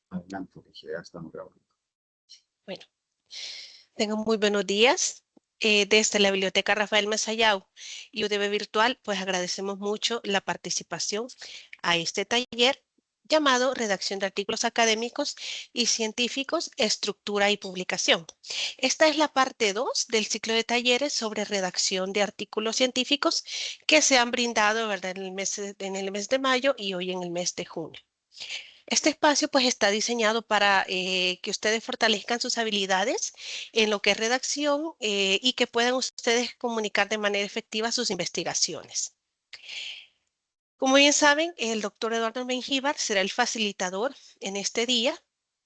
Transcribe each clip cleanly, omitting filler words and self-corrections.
Adelante, que ya estamos grabando. Bueno, tengan muy buenos días. Desde la Biblioteca Rafael Masayao y UDB Virtual, pues agradecemos mucho la participación a este taller llamado Redacción de Artículos Académicos y Científicos, Estructura y Publicación. Esta es la parte 2 del ciclo de talleres sobre redacción de artículos científicos que se han brindado, ¿verdad?, en el mes de mayo y hoy en el mes de junio. Este espacio pues está diseñado para que ustedes fortalezcan sus habilidades en lo que es redacción y que puedan ustedes comunicar de manera efectiva sus investigaciones. Como bien saben, el doctor Eduardo Mengíbar será el facilitador en este día.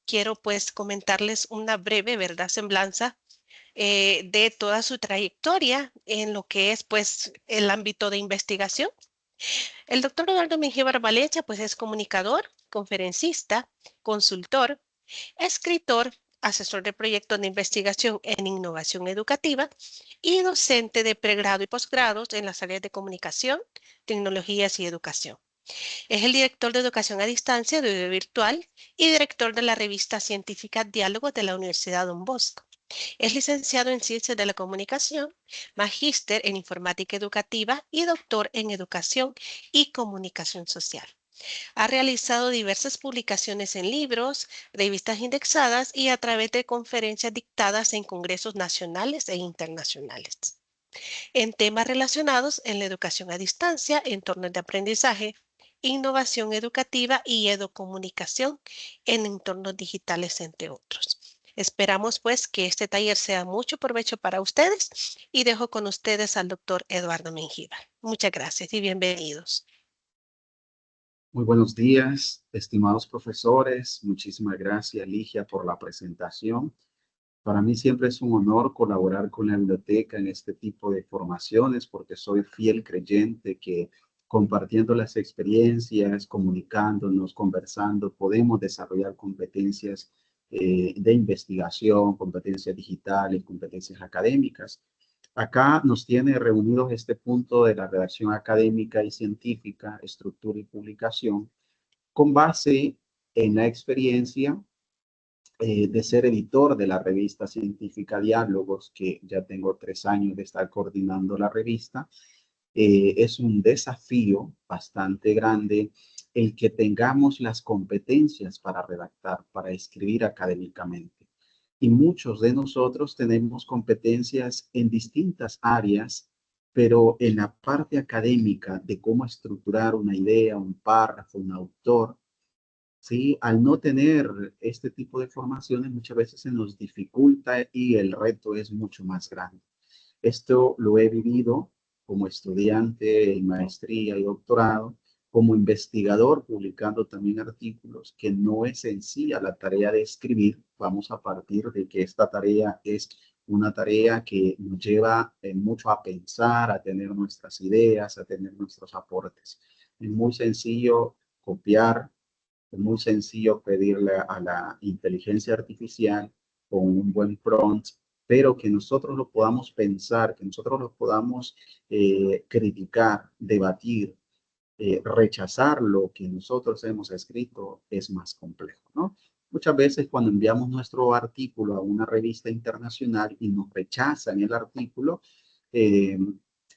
Quiero pues comentarles una breve, ¿verdad?, semblanza de toda su trayectoria en lo que es pues el ámbito de investigación. El doctor Eduardo Mengíbar Valecha pues es comunicador, conferencista, consultor, escritor, asesor de proyectos de investigación en innovación educativa y docente de pregrado y posgrados en las áreas de comunicación, tecnologías y educación. Es el director de educación a distancia de UDB Virtual y director de la revista científica Diálogos de la Universidad Don Bosco. Es licenciado en Ciencias de la Comunicación, magíster en Informática Educativa y doctor en Educación y Comunicación Social. Ha realizado diversas publicaciones en libros, revistas indexadas y a través de conferencias dictadas en congresos nacionales e internacionales en temas relacionados en la educación a distancia, entornos de aprendizaje, innovación educativa y educomunicación en entornos digitales, entre otros. Esperamos pues que este taller sea mucho provecho para ustedes y dejo con ustedes al doctor Eduardo Mengíbar. Muchas gracias y bienvenidos. Muy buenos días, estimados profesores. Muchísimas gracias, Ligia, por la presentación. Para mí siempre es un honor colaborar con la biblioteca en este tipo de formaciones porque soy fiel creyente que compartiendo las experiencias, comunicándonos, conversando, podemos desarrollar competencias de investigación, competencias digitales, competencias académicas. Acá nos tiene reunidos este punto de la redacción académica y científica, estructura y publicación, con base en la experiencia de ser editor de la revista científica Diálogos, que ya tengo 3 años de estar coordinando la revista. Es un desafío bastante grande el que tengamos las competencias para redactar, para escribir académicamente. Y muchos de nosotros tenemos competencias en distintas áreas, pero en la parte académica de cómo estructurar una idea, un párrafo, un autor, ¿sí? Al no tener este tipo de formaciones, muchas veces se nos dificulta y el reto es mucho más grande. Esto lo he vivido como estudiante en maestría y doctorado, como investigador, publicando también artículos, que no es sencilla la tarea de escribir. Vamos a partir de que esta tarea es una tarea que nos lleva mucho a pensar, a tener nuestras ideas, a tener nuestros aportes. Es muy sencillo copiar, es muy sencillo pedirle a la inteligencia artificial con un buen prompt, pero que nosotros lo podamos pensar, que nosotros lo podamos criticar, debatir, rechazar lo que nosotros hemos escrito es más complejo, ¿no? Muchas veces cuando enviamos nuestro artículo a una revista internacional y nos rechazan el artículo, eh,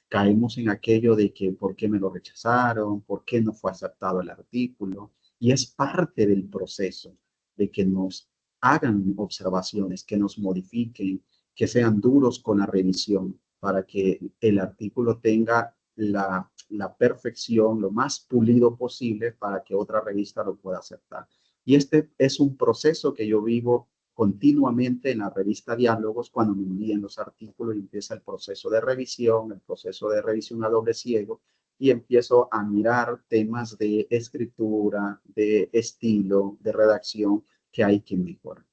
caemos en aquello de que por qué me lo rechazaron, por qué no fue aceptado el artículo. Y es parte del proceso de que nos hagan observaciones, que nos modifiquen, que sean duros con la revisión para que el artículo tenga la perfección, lo más pulido posible para que otra revista lo pueda aceptar. Y este es un proceso que yo vivo continuamente en la revista Diálogos cuando me envían los artículos y empieza el proceso de revisión, el proceso de revisión a doble ciego y empiezo a mirar temas de escritura, de estilo, de redacción que hay que mejorar.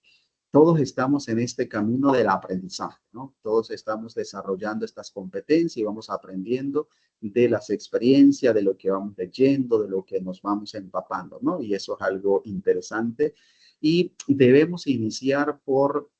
Todos estamos en este camino del aprendizaje, ¿no? Todos estamos desarrollando estas competencias y vamos aprendiendo de las experiencias, de lo que vamos leyendo, de lo que nos vamos empapando, ¿no? Y eso es algo interesante. Y debemos iniciar por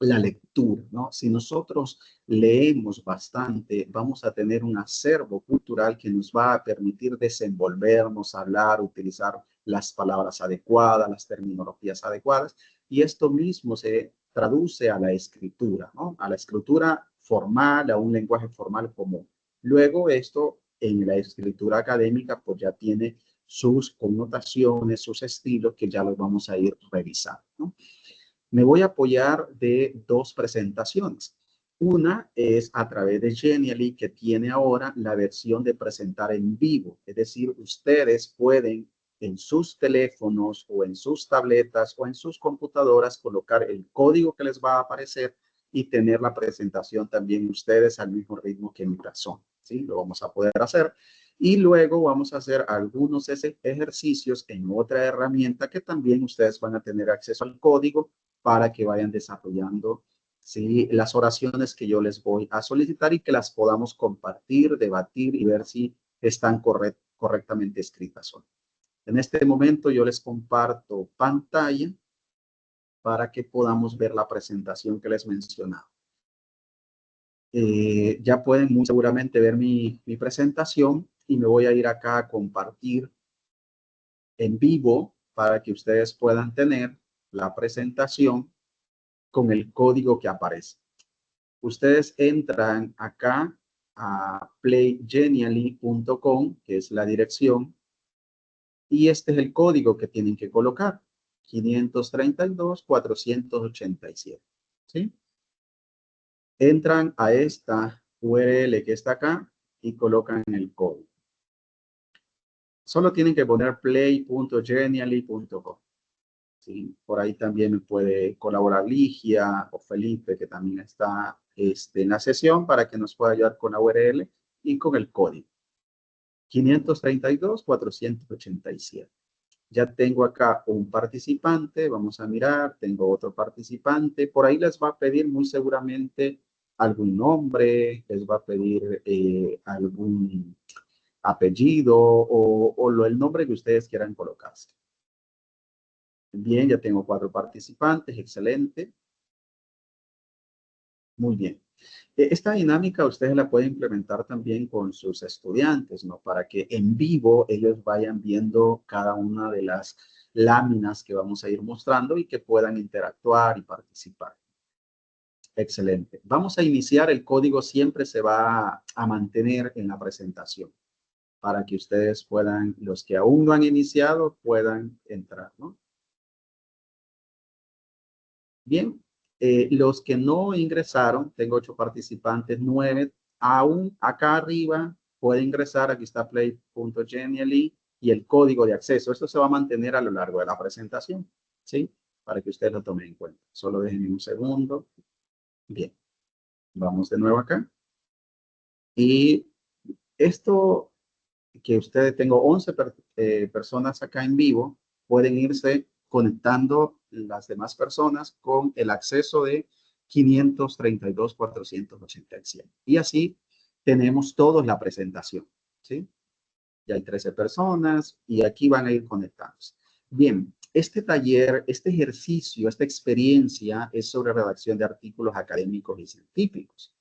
la lectura, ¿no? Si nosotros leemos bastante, vamos a tener un acervo cultural que nos va a permitir desenvolvernos, hablar, utilizar las palabras adecuadas, las terminologías adecuadas, y esto mismo se traduce a la escritura, ¿no? A la escritura formal, a un lenguaje formal común. Luego esto en la escritura académica pues ya tiene sus connotaciones, sus estilos que ya los vamos a ir revisando, ¿no? Me voy a apoyar de dos presentaciones. Una es a través de Genially, que tiene ahora la versión de presentar en vivo. Es decir, ustedes pueden en sus teléfonos o en sus tabletas o en sus computadoras colocar el código que les va a aparecer y tener la presentación también ustedes al mismo ritmo que mi persona. ¿Sí? Lo vamos a poder hacer. Y luego vamos a hacer algunos ejercicios en otra herramienta que también ustedes van a tener acceso al código para que vayan desarrollando, ¿sí?, las oraciones que yo les voy a solicitar y que las podamos compartir, debatir y ver si están correctamente escritas o no. En este momento yo les comparto pantalla para que podamos ver la presentación que les mencionaba. Ya pueden muy seguramente ver mi presentación y me voy a ir acá a compartir en vivo para que ustedes puedan tener la presentación con el código que aparece. Ustedes entran acá a playgenially.com, que es la dirección, y este es el código que tienen que colocar, 532-487, ¿sí? Entran a esta URL que está acá y colocan el código. Solo tienen que poner play.genially.com. ¿Sí? Por ahí también me puede colaborar Ligia o Felipe, que también está en la sesión, para que nos pueda ayudar con la URL y con el código. 532-487. Ya tengo acá un participante, vamos a mirar, tengo otro participante. Por ahí les va a pedir muy seguramente algún nombre, les va a pedir algún apellido o el nombre que ustedes quieran colocarse. Bien, ya tengo 4 participantes, excelente. Muy bien. Esta dinámica ustedes la pueden implementar también con sus estudiantes, ¿no? Para que en vivo ellos vayan viendo cada una de las láminas que vamos a ir mostrando y que puedan interactuar y participar. Excelente. Vamos a iniciar. El código siempre se va a mantener en la presentación para que ustedes puedan, los que aún no han iniciado, puedan entrar, ¿no? Bien, los que no ingresaron, tengo 8 participantes, 9, aún acá arriba puede ingresar, aquí está play.genially y el código de acceso. Esto se va a mantener a lo largo de la presentación, ¿sí? Para que ustedes lo tomen en cuenta. Solo déjenme un segundo. Bien, vamos de nuevo acá. Y esto que ustedes, tengo 11 personas acá en vivo, pueden irse conectando las demás personas con el acceso de 532-487. Y así tenemos todos la presentación, ¿sí? Ya hay 13 personas y aquí van a ir conectados. Bien, este taller, este ejercicio, esta experiencia es sobre redacción de artículos académicos y científicos,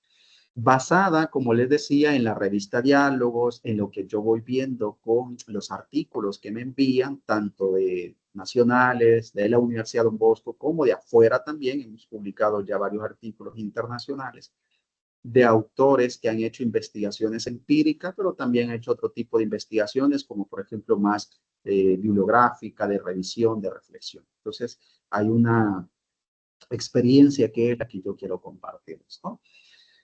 basada, como les decía, en la revista Diálogos, en lo que yo voy viendo con los artículos que me envían, tanto de nacionales, de la Universidad Don Bosco, como de afuera también. Hemos publicado ya varios artículos internacionales de autores que han hecho investigaciones empíricas, pero también han hecho otro tipo de investigaciones, como por ejemplo más bibliográfica, de revisión, de reflexión. Entonces, hay una experiencia que es la que yo quiero compartirles, ¿no?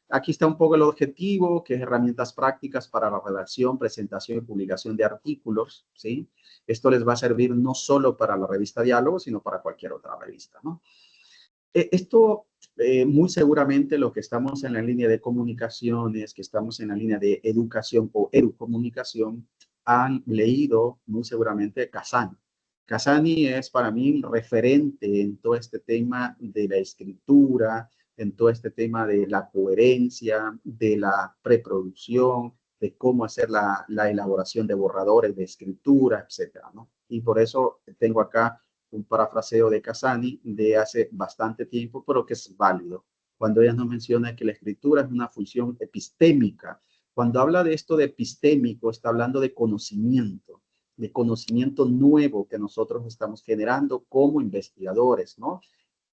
Aquí está un poco el objetivo, que es herramientas prácticas para la redacción, presentación y publicación de artículos, ¿sí? Esto les va a servir no solo para la revista Diálogo, sino para cualquier otra revista, ¿no? Esto, muy seguramente los que estamos en la línea de comunicaciones, que estamos en la línea de educación o educomunicación, han leído muy seguramente Casani. Casani es para mí un referente en todo este tema de la escritura, en todo este tema de la coherencia, de la preproducción, de cómo hacer la elaboración de borradores de escritura, etcétera, ¿no? Y por eso tengo acá un parafraseo de Casani de hace bastante tiempo, pero que es válido. Cuando ella nos menciona que la escritura es una función epistémica. Cuando habla de esto de epistémico, está hablando de conocimiento. de conocimiento nuevo que nosotros estamos generando como investigadores, ¿no?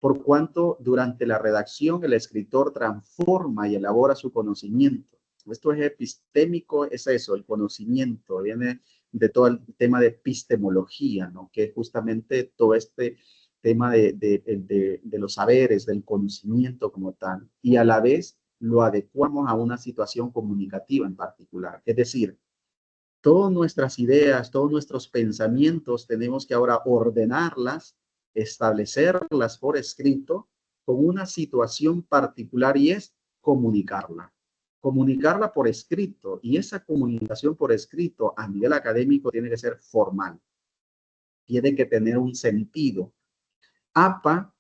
Por cuanto durante la redacción el escritor transforma y elabora su conocimiento. Esto es epistémico, es eso, el conocimiento, viene de todo el tema de epistemología, ¿no? Que es justamente todo este tema de los saberes, del conocimiento como tal, y a la vez lo adecuamos a una situación comunicativa en particular. Es decir, todas nuestras ideas, todos nuestros pensamientos, tenemos que ahora ordenarlas, establecerlas por escrito con una situación particular y es comunicarla. Comunicarla por escrito, y esa comunicación por escrito a nivel académico tiene que ser formal, tiene que tener un sentido. APA,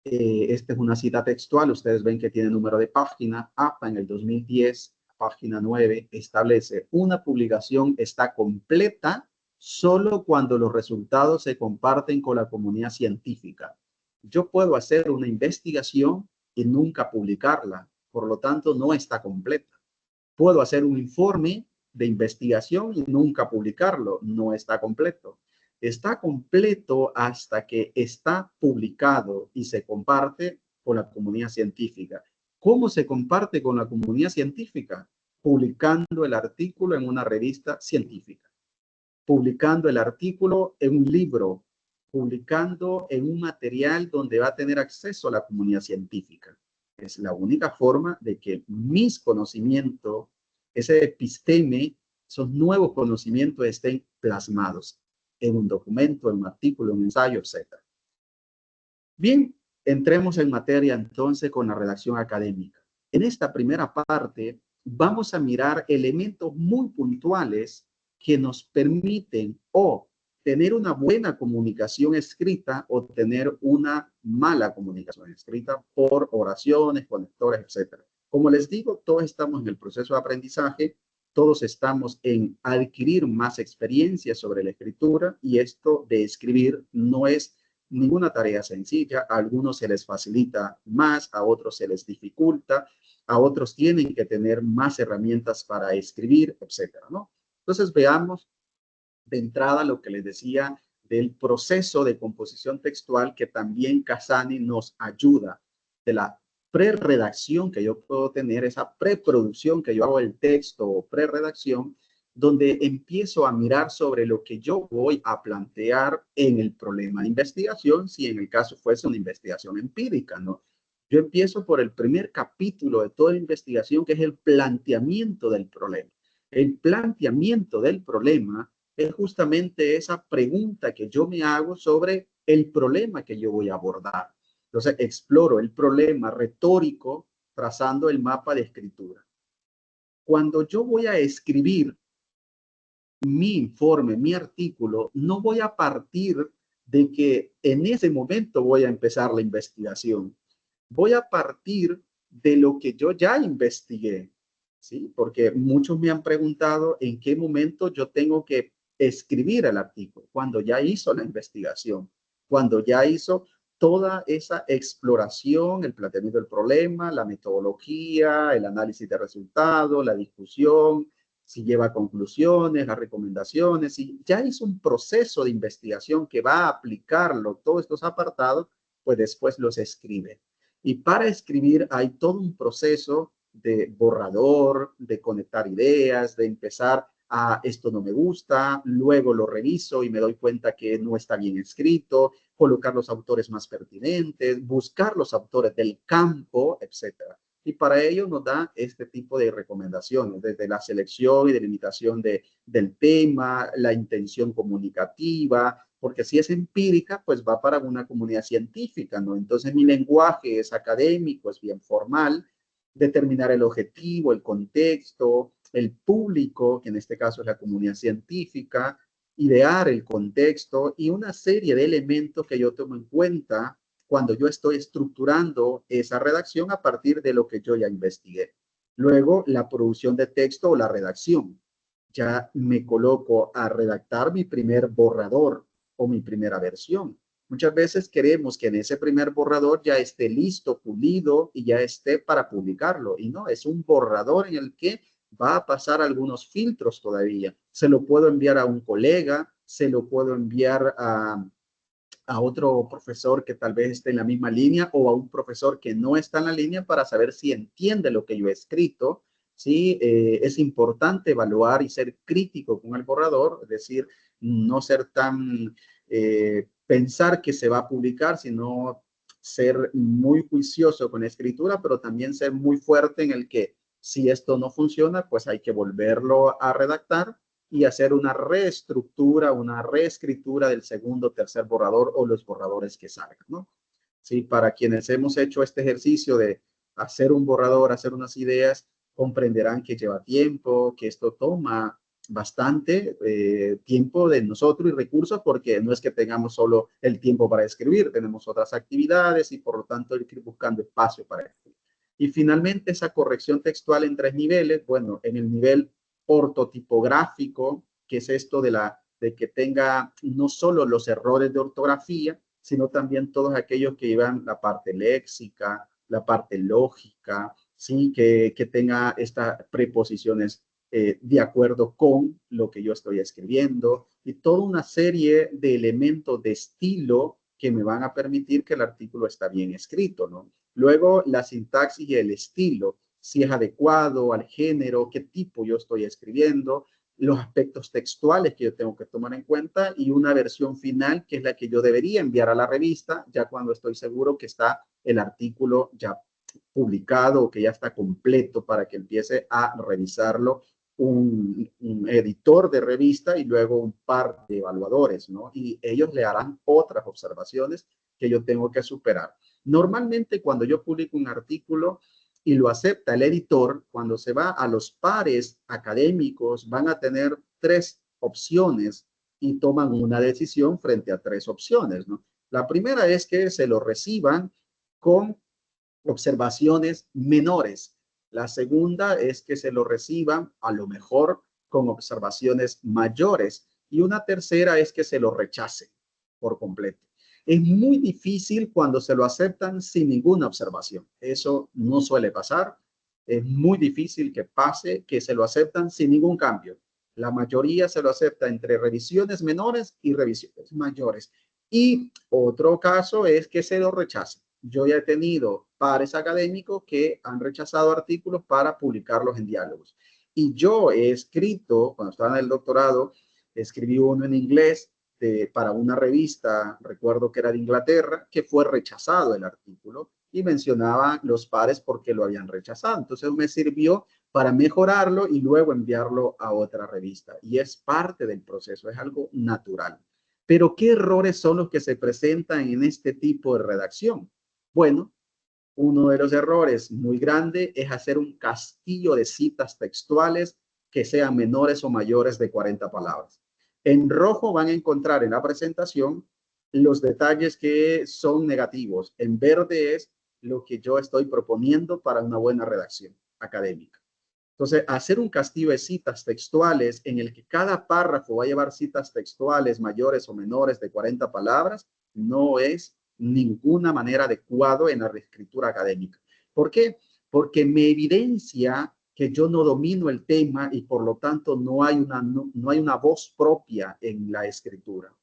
esta es una cita textual, ustedes ven que tiene número de página. APA en el 2010, página 9, establece: una publicación está completa solo cuando los resultados se comparten con la comunidad científica. Yo puedo hacer una investigación y nunca publicarla, por lo tanto no está completa. Puedo hacer un informe de investigación y nunca publicarlo, no está completo. Está completo hasta que está publicado y se comparte con la comunidad científica. ¿Cómo se comparte con la comunidad científica? Publicando el artículo en una revista científica, publicando el artículo en un libro, publicando en un material donde va a tener acceso a la comunidad científica. Es la única forma de que mis conocimientos, ese episteme, esos nuevos conocimientos estén plasmados en un documento, en un artículo, en un ensayo, etc. Bien, entremos en materia entonces con la redacción académica. En esta primera parte vamos a mirar elementos muy puntuales que nos permiten o tener una buena comunicación escrita o tener una mala comunicación escrita por oraciones, conectores, etc. Como les digo, todos estamos en el proceso de aprendizaje, todos estamos en adquirir más experiencia sobre la escritura, y esto de escribir no es ninguna tarea sencilla. A algunos se les facilita más, a otros se les dificulta, a otros tienen que tener más herramientas para escribir, etcétera, ¿no? Entonces veamos de entrada lo que les decía del proceso de composición textual, que también Casani nos ayuda, de la preredacción que yo puedo tener, esa preproducción que yo hago el texto o preredacción, donde empiezo a mirar sobre lo que yo voy a plantear en el problema de investigación, si en el caso fuese una investigación empírica, ¿no? Yo empiezo por el primer capítulo de toda la investigación, que es el planteamiento del problema. El planteamiento del problema es justamente esa pregunta que yo me hago sobre el problema que yo voy a abordar. Entonces, exploro el problema retórico trazando el mapa de escritura. Cuando yo voy a escribir mi informe, mi artículo, no voy a partir de que en ese momento voy a empezar la investigación. Voy a partir de lo que yo ya investigué, ¿sí? Porque muchos me han preguntado en qué momento yo tengo que escribir el artículo, cuando ya hizo la investigación, cuando ya hizo toda esa exploración, el planteamiento del problema, la metodología, el análisis de resultados, la discusión, si lleva conclusiones, las recomendaciones, si ya hizo un proceso de investigación que va a aplicarlo, todos estos apartados, pues después los escribe. Y para escribir hay todo un proceso de borrador, de conectar ideas, de empezar a esto no me gusta, luego lo reviso y me doy cuenta que no está bien escrito, colocar los autores más pertinentes, buscar los autores del campo, etcétera. Y para ello nos da este tipo de recomendaciones, desde la selección y delimitación del tema, la intención comunicativa, porque si es empírica, pues va para una comunidad científica, ¿no? Entonces mi lenguaje es académico, es bien formal, determinar el objetivo, el contexto, el público, que en este caso es la comunidad científica, idear el contexto y una serie de elementos que yo tomo en cuenta cuando yo estoy estructurando esa redacción a partir de lo que yo ya investigué. Luego, la producción de texto o la redacción. Ya me coloco a redactar mi primer borrador o mi primera versión. Muchas veces queremos que en ese primer borrador ya esté listo, pulido y ya esté para publicarlo. Y no, es un borrador en el que va a pasar algunos filtros todavía. Se lo puedo enviar a un colega, se lo puedo enviar a otro profesor que tal vez esté en la misma línea o a un profesor que no está en la línea para saber si entiende lo que yo he escrito. Sí, es importante evaluar y ser crítico con el borrador, es decir, no ser tan, pensar que se va a publicar, sino ser muy juicioso con la escritura, pero también ser muy fuerte en el que si esto no funciona, pues hay que volverlo a redactar y hacer una reestructura, una reescritura del segundo, tercer borrador o los borradores que salgan, ¿no? Sí, para quienes hemos hecho este ejercicio de hacer un borrador, hacer unas ideas, comprenderán que lleva tiempo, que esto toma bastante tiempo de nosotros y recursos, porque no es que tengamos solo el tiempo para escribir, tenemos otras actividades y por lo tanto hay que ir buscando espacio para escribir. Y finalmente esa corrección textual en 3 niveles, bueno, en el nivel ortotipográfico, que es esto de que tenga no solo los errores de ortografía, sino también todos aquellos que llevan la parte léxica, la parte lógica, ¿sí? Que tenga estas preposiciones de acuerdo con lo que yo estoy escribiendo y toda una serie de elementos de estilo que me van a permitir que el artículo está bien escrito, ¿no? Luego, la sintaxis y el estilo, si es adecuado al género, qué tipo yo estoy escribiendo, los aspectos textuales que yo tengo que tomar en cuenta y una versión final que es la que yo debería enviar a la revista ya cuando estoy seguro que está el artículo ya publicado o que ya está completo para que empiece a revisarlo un editor de revista y luego un par de evaluadores, ¿no? Y ellos le harán otras observaciones que yo tengo que superar. Normalmente cuando yo publico un artículo y lo acepta el editor, cuando se va a los pares académicos, van a tener 3 opciones y toman una decisión frente a 3 opciones, ¿no? La primera es que se lo reciban con observaciones menores. La segunda es que se lo reciban a lo mejor con observaciones mayores. Y una tercera es que se lo rechacen por completo. Es muy difícil cuando se lo aceptan sin ninguna observación. Eso no suele pasar. Es muy difícil que pase que se lo aceptan sin ningún cambio. La mayoría se lo acepta entre revisiones menores y revisiones mayores. Y otro caso es que se lo rechacen. Yo ya he tenido pares académicos que han rechazado artículos para publicarlos en diálogos. Y yo he escrito, cuando estaba en el doctorado, escribí uno en inglés para una revista, recuerdo que era de Inglaterra, que fue rechazado el artículo y mencionaba los pares porque lo habían rechazado. Entonces me sirvió para mejorarlo y luego enviarlo a otra revista. Y es parte del proceso, es algo natural. Pero ¿qué errores son los que se presentan en este tipo de redacción? Bueno, uno de los errores muy grande es hacer un castillo de citas textuales que sean menores o mayores de 40 palabras. En rojo van a encontrar en la presentación los detalles que son negativos. En verde es lo que yo estoy proponiendo para una buena redacción académica. Entonces, hacer un castillo de citas textuales en el que cada párrafo va a llevar citas textuales mayores o menores de 40 palabras no es ninguna manera adecuado en la reescritura académica. ¿Por qué? Porque me evidencia que yo no domino el tema y por lo tanto no hay una voz propia en la escritura.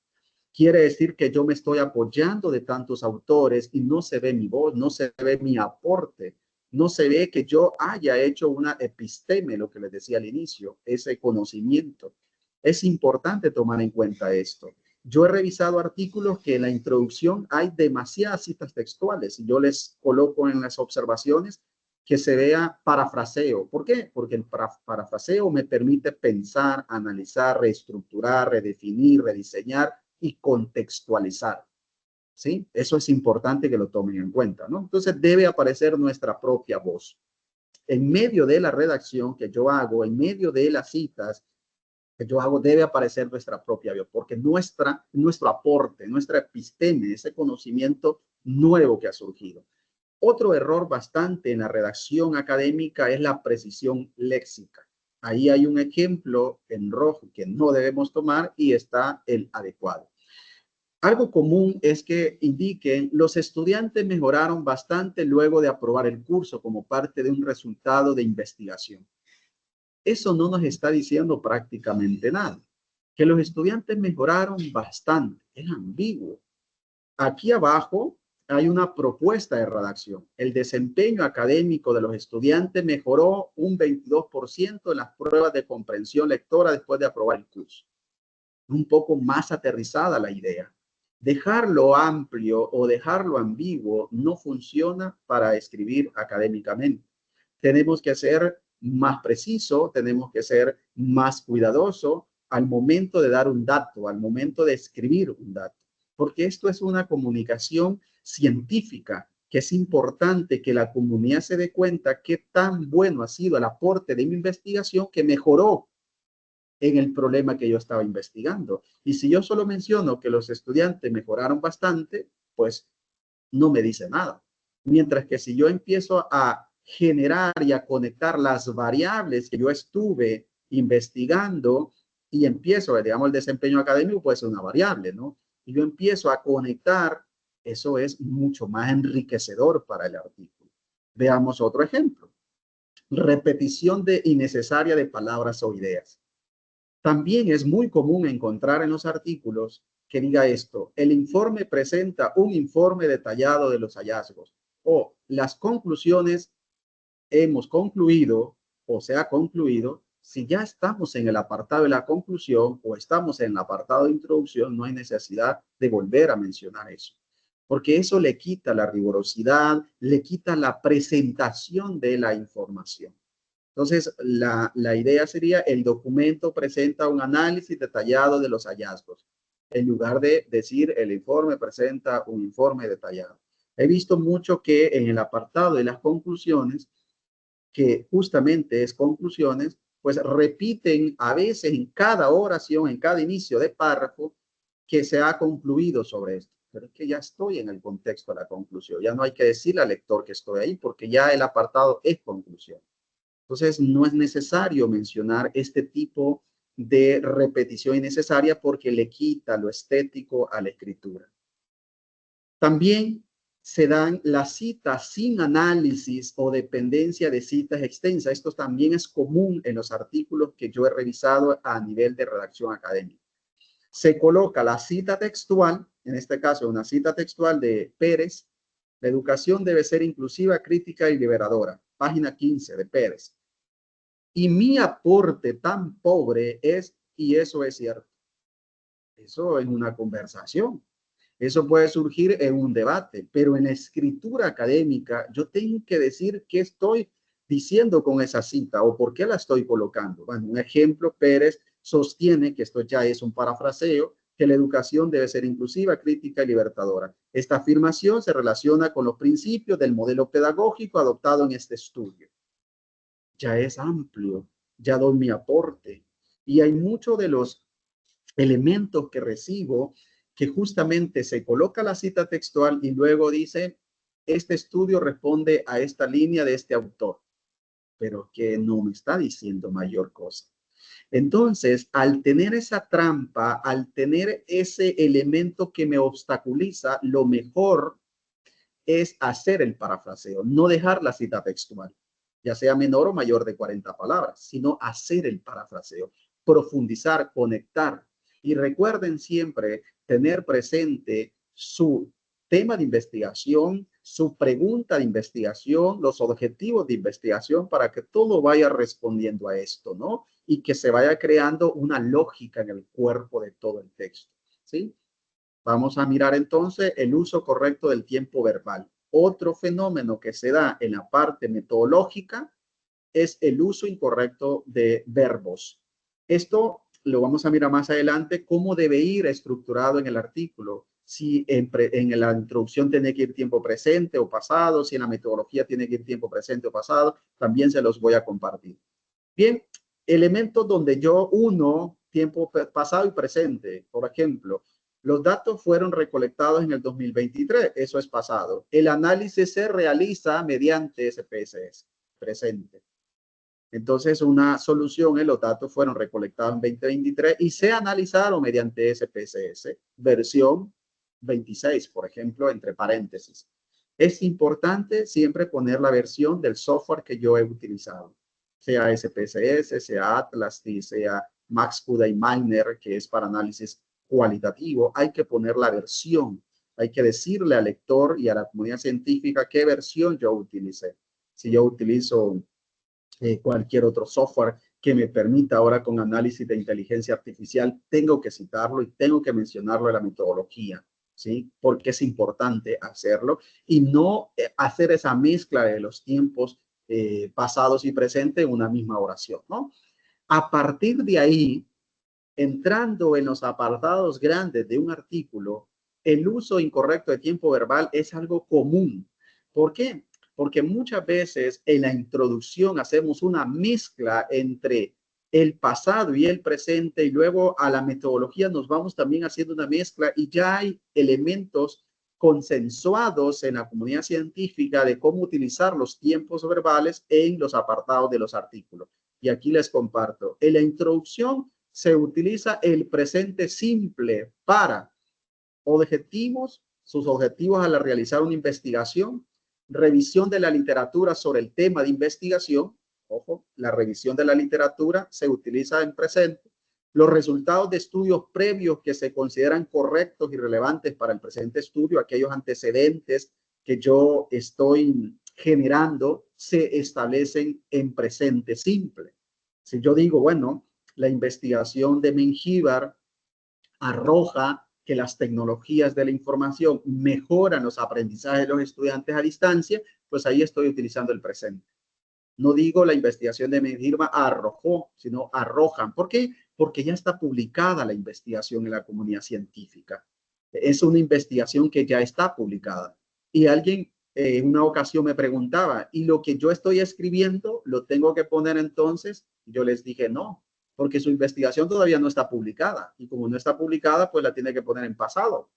Quiere decir que yo me estoy apoyando de tantos autores y no se ve mi voz, no se ve mi aporte, no se ve que yo haya hecho una episteme, lo que les decía al inicio, ese conocimiento. Es importante tomar en cuenta esto. Yo he revisado artículos que en la introducción hay demasiadas citas textuales y yo les coloco en las observaciones que se vea parafraseo. ¿Por qué? Porque el parafraseo me permite pensar, analizar, reestructurar, redefinir, rediseñar y contextualizar. ¿Sí? Eso es importante que lo tomen en cuenta, ¿no? Entonces debe aparecer nuestra propia voz. En medio de la redacción que yo hago, en medio de las citas que yo hago, debe aparecer nuestra propia voz, porque nuestro aporte, nuestra episteme, ese conocimiento nuevo que ha surgido. Otro error bastante en la redacción académica es la precisión léxica. Ahí hay un ejemplo en rojo que no debemos tomar y está el adecuado. Algo común es que indiquen los estudiantes mejoraron bastante luego de aprobar el curso como parte de un resultado de investigación. Eso no nos está diciendo prácticamente nada. Que los estudiantes mejoraron bastante, es ambiguo. Aquí abajo hay una propuesta de redacción. El desempeño académico de los estudiantes mejoró un 22% en las pruebas de comprensión lectora después de aprobar el curso. Un poco más aterrizada la idea. Dejarlo amplio o dejarlo ambiguo no funciona para escribir académicamente. Tenemos que ser más preciso, tenemos que ser más cuidadoso al momento de dar un dato, al momento de escribir un dato, porque esto es una comunicación científica, que es importante que la comunidad se dé cuenta qué tan bueno ha sido el aporte de mi investigación que mejoró en el problema que yo estaba investigando. Y si yo solo menciono que los estudiantes mejoraron bastante, pues no me dice nada. Mientras que si yo empiezo a generar y a conectar las variables que yo estuve investigando y empiezo, digamos, el desempeño académico puede ser una variable, ¿no? Y yo empiezo a conectar, eso es mucho más enriquecedor para el artículo. Veamos otro ejemplo. Repetición innecesaria de palabras o ideas. También es muy común encontrar en los artículos que diga esto: el informe presenta un informe detallado de los hallazgos, o las conclusiones hemos concluido o se ha concluido. Si ya estamos en el apartado de la conclusión o estamos en el apartado de introducción, no hay necesidad de volver a mencionar eso, porque eso le quita la rigurosidad, le quita la presentación de la información. Entonces, la idea sería: el documento presenta un análisis detallado de los hallazgos, en lugar de decir el informe presenta un informe detallado. He visto mucho que en el apartado de las conclusiones, que justamente es conclusiones, pues repiten a veces en cada oración, en cada inicio de párrafo, que se ha concluido sobre esto. Pero es que ya estoy en el contexto de la conclusión. Ya no hay que decirle al lector que estoy ahí, porque ya el apartado es conclusión. Entonces, no es necesario mencionar este tipo de repetición innecesaria porque le quita lo estético a la escritura. También se dan las citas sin análisis o dependencia de citas extensas. Esto también es común en los artículos que yo he revisado a nivel de redacción académica. Se coloca la cita textual, en este caso una cita textual de Pérez: la educación debe ser inclusiva, crítica y liberadora. Página 15 de Pérez. Y mi aporte tan pobre es, y eso es cierto. Eso es una conversación. Eso puede surgir en un debate, pero en la escritura académica yo tengo que decir qué estoy diciendo con esa cita o por qué la estoy colocando. Bueno, un ejemplo: Pérez sostiene, que esto ya es un parafraseo, que la educación debe ser inclusiva, crítica y libertadora. Esta afirmación se relaciona con los principios del modelo pedagógico adoptado en este estudio. Ya es amplio, ya doy mi aporte. Y hay muchos de los elementos que recibo que justamente se coloca la cita textual y luego dice: este estudio responde a esta línea de este autor, pero que no me está diciendo mayor cosa. Entonces, al tener esa trampa, al tener ese elemento que me obstaculiza, lo mejor es hacer el parafraseo, no dejar la cita textual, ya sea menor o mayor de 40 palabras, sino hacer el parafraseo, profundizar, conectar. Y recuerden siempre tener presente su tema de investigación, su pregunta de investigación, los objetivos de investigación, para que todo vaya respondiendo a esto, ¿no? Y que se vaya creando una lógica en el cuerpo de todo el texto, ¿sí? Vamos a mirar entonces el uso correcto del tiempo verbal. Otro fenómeno que se da en la parte metodológica es el uso incorrecto de verbos. Esto lo vamos a mirar más adelante, cómo debe ir estructurado en el artículo. Si en la introducción tiene que ir tiempo presente o pasado, si en la metodología tiene que ir tiempo presente o pasado, también se los voy a compartir. Bien, elementos donde yo uno tiempo pasado y presente. Por ejemplo, los datos fueron recolectados en el 2023, eso es pasado. El análisis se realiza mediante SPSS, presente. Entonces, una solución es: los datos fueron recolectados en 2023 y se analizaron mediante SPSS, versión 26, por ejemplo, entre paréntesis. Es importante siempre poner la versión del software que yo he utilizado. sea SPSS, sea Atlas, sea Maxcuda y Miner, que es para análisis cualitativo. Hay que poner la versión. Hay que decirle al lector y a la comunidad científica qué versión yo utilicé. Si yo utilizo cualquier otro software que me permita ahora con análisis de inteligencia artificial, tengo que citarlo y tengo que mencionarlo en la metodología, ¿sí? Porque es importante hacerlo y no hacer esa mezcla de los tiempos pasados y presentes en una misma oración, ¿no? A partir de ahí, entrando en los apartados grandes de un artículo, el uso incorrecto de tiempo verbal es algo común. ¿Por qué? Porque muchas veces en la introducción hacemos una mezcla entre el pasado y el presente y luego a la metodología nos vamos también haciendo una mezcla y ya hay elementos consensuados en la comunidad científica de cómo utilizar los tiempos verbales en los apartados de los artículos. Y aquí les comparto. En la introducción se utiliza el presente simple para objetivos, sus objetivos al realizar una investigación, revisión de la literatura sobre el tema de investigación. Ojo, la revisión de la literatura se utiliza en presente. Los resultados de estudios previos que se consideran correctos y relevantes para el presente estudio, aquellos antecedentes que yo estoy generando, se establecen en presente simple. Si yo digo, bueno, la investigación de Mengíbar arroja que las tecnologías de la información mejoran los aprendizajes de los estudiantes a distancia, pues ahí estoy utilizando el presente. No digo la investigación de Mengíbar arrojó, sino arrojan. ¿Por qué? Porque ya está publicada la investigación en la comunidad científica. Es una investigación que ya está publicada. Y alguien en una ocasión me preguntaba, ¿y lo que yo estoy escribiendo lo tengo que poner entonces? Yo les dije, no, porque su investigación todavía no está publicada. Y como no está publicada, pues la tiene que poner en pasado.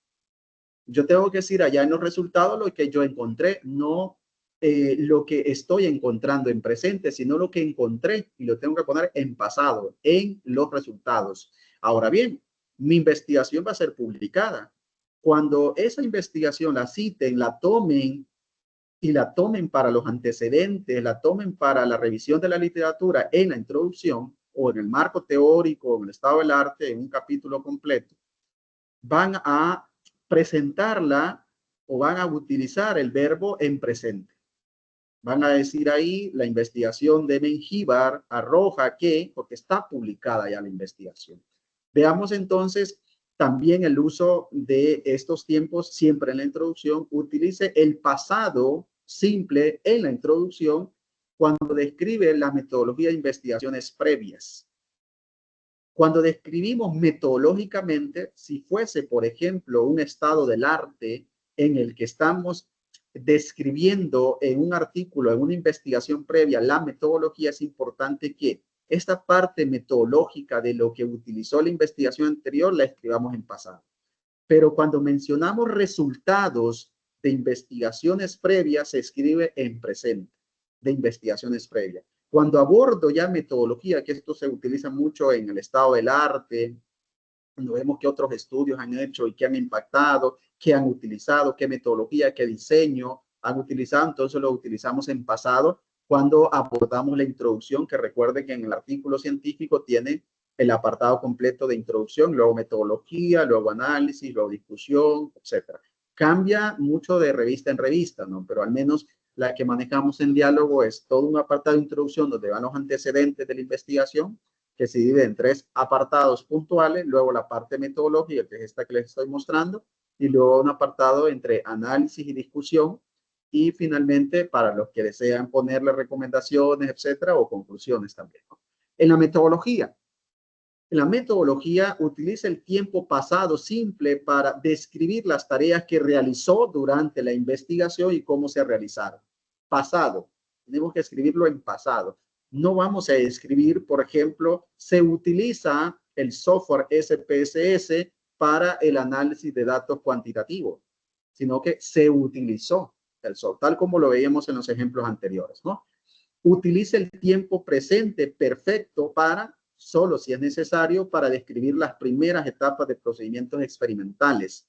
Yo tengo que decir allá en los resultados lo que yo encontré, no lo que estoy encontrando en presente, sino lo que encontré y lo tengo que poner en pasado, en los resultados. Ahora bien, mi investigación va a ser publicada. Cuando esa investigación la citen, la tomen y la tomen para los antecedentes, la tomen para la revisión de la literatura en la introducción o en el marco teórico, en el estado del arte, en un capítulo completo, van a presentarla o van a utilizar el verbo en presente. Van a decir ahí, la investigación de Mengíbar arroja que, porque está publicada ya la investigación. Veamos entonces también el uso de estos tiempos siempre en la introducción. Utilice el pasado simple en la introducción cuando describe la metodología de investigaciones previas. Cuando describimos metodológicamente, si fuese, por ejemplo, un estado del arte en el que estamos describiendo en un artículo, en una investigación previa, la metodología, es importante que esta parte metodológica de lo que utilizó la investigación anterior la escribamos en pasado. Pero cuando mencionamos resultados de investigaciones previas, se escribe en presente, de investigaciones previas. Cuando abordo ya metodología, que esto se utiliza mucho en el estado del arte, cuando vemos qué otros estudios han hecho y qué han impactado, qué han utilizado, qué metodología, qué diseño han utilizado, entonces lo utilizamos en pasado cuando abordamos la introducción, que recuerde que en el artículo científico tiene el apartado completo de introducción, luego metodología, luego análisis, luego discusión, etcétera. Cambia mucho de revista en revista, ¿no? Pero al menos la que manejamos en diálogo es todo un apartado de introducción donde van los antecedentes de la investigación, que se divide en 3 apartados puntuales, luego la parte metodológica, que es esta que les estoy mostrando, y luego un apartado entre análisis y discusión, y finalmente para los que desean ponerle recomendaciones, etcétera, o conclusiones también, ¿no? En la metodología utiliza el tiempo pasado simple para describir las tareas que realizó durante la investigación y cómo se realizaron. Pasado, tenemos que escribirlo en pasado. No vamos a escribir, por ejemplo, se utiliza el software SPSS para el análisis de datos cuantitativos, sino que se utilizó el software, tal como lo veíamos en los ejemplos anteriores, ¿no? Utiliza el tiempo presente perfecto para, solo si es necesario, para describir las primeras etapas de procedimientos experimentales.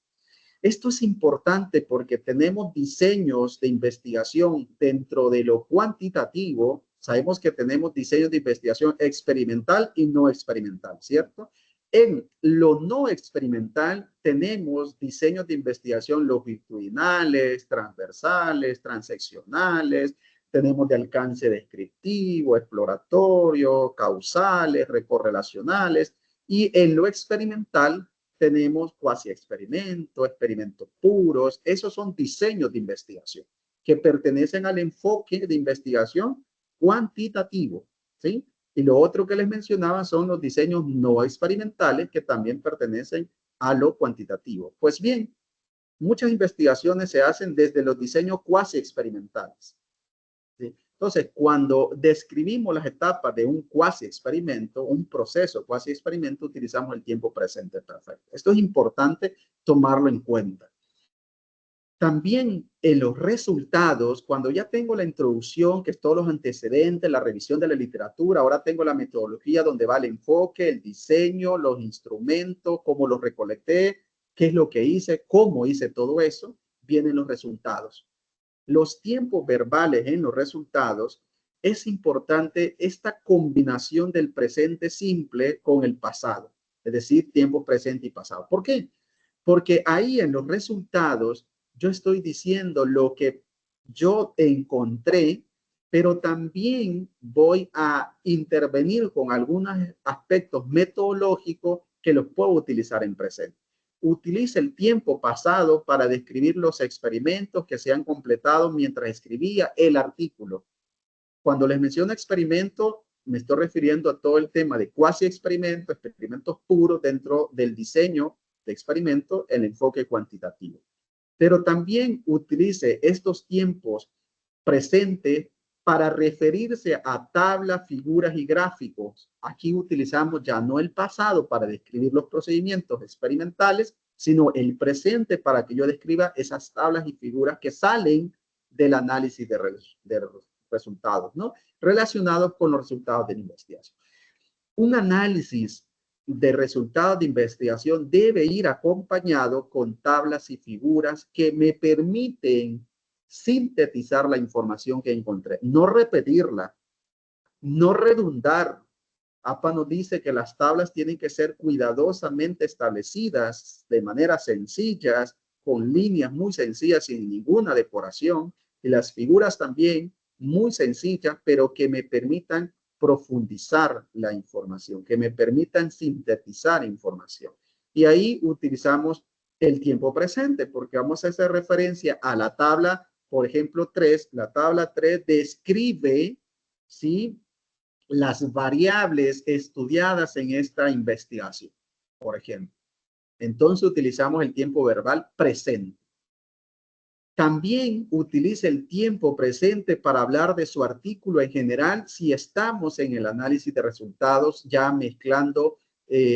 Esto es importante porque tenemos diseños de investigación dentro de lo cuantitativo, Sabemos que tenemos diseños de investigación experimental y no experimental, ¿cierto? En lo no experimental tenemos diseños de investigación longitudinales, transversales, transeccionales, tenemos de alcance descriptivo, exploratorio, causales, recorrelacionales, y en lo experimental tenemos cuasi experimentos, experimentos puros. Esos son diseños de investigación que pertenecen al enfoque de investigación cuantitativo, ¿sí? Y lo otro que les mencionaba son los diseños no experimentales que también pertenecen a lo cuantitativo. Pues bien, muchas investigaciones se hacen desde los diseños cuasi experimentales, ¿sí? Entonces, cuando describimos las etapas de un cuasi experimento, un proceso cuasi experimento, utilizamos el tiempo presente perfecto. Esto es importante tomarlo en cuenta. También en los resultados, cuando ya tengo la introducción, que es todos los antecedentes, la revisión de la literatura, ahora tengo la metodología donde va el enfoque, el diseño, los instrumentos, cómo los recolecté, qué es lo que hice, cómo hice todo eso, vienen los resultados. Los tiempos verbales en los resultados, es importante esta combinación del presente simple con el pasado, es decir, tiempo presente y pasado. ¿Por qué? Porque ahí en los resultados yo estoy diciendo lo que yo encontré, pero también voy a intervenir con algunos aspectos metodológicos que los puedo utilizar en presente. Utiliza el tiempo pasado para describir los experimentos que se han completado mientras escribía el artículo. Cuando les menciono experimento, me estoy refiriendo a todo el tema de cuasi experimento, experimentos puros dentro del diseño de experimento, el enfoque cuantitativo. Pero también utilice estos tiempos presentes para referirse a tablas, figuras y gráficos. Aquí utilizamos ya no el pasado para describir los procedimientos experimentales, sino el presente para que yo describa esas tablas y figuras que salen del análisis de resultados, ¿no? Relacionados con los resultados de la investigación. Un análisis de resultados de investigación debe ir acompañado con tablas y figuras que me permiten sintetizar la información que encontré, no repetirla, no redundar. APA nos dice que las tablas tienen que ser cuidadosamente establecidas de manera sencillas, con líneas muy sencillas, sin ninguna decoración, y las figuras también muy sencillas, pero que me permitan profundizar la información, que me permitan sintetizar información. Y ahí utilizamos el tiempo presente, porque vamos a hacer referencia a la tabla, por ejemplo, 3. La tabla 3 describe, ¿sí?, las variables estudiadas en esta investigación, por ejemplo. Entonces utilizamos el tiempo verbal presente. También utiliza el tiempo presente para hablar de su artículo en general si estamos en el análisis de resultados, ya mezclando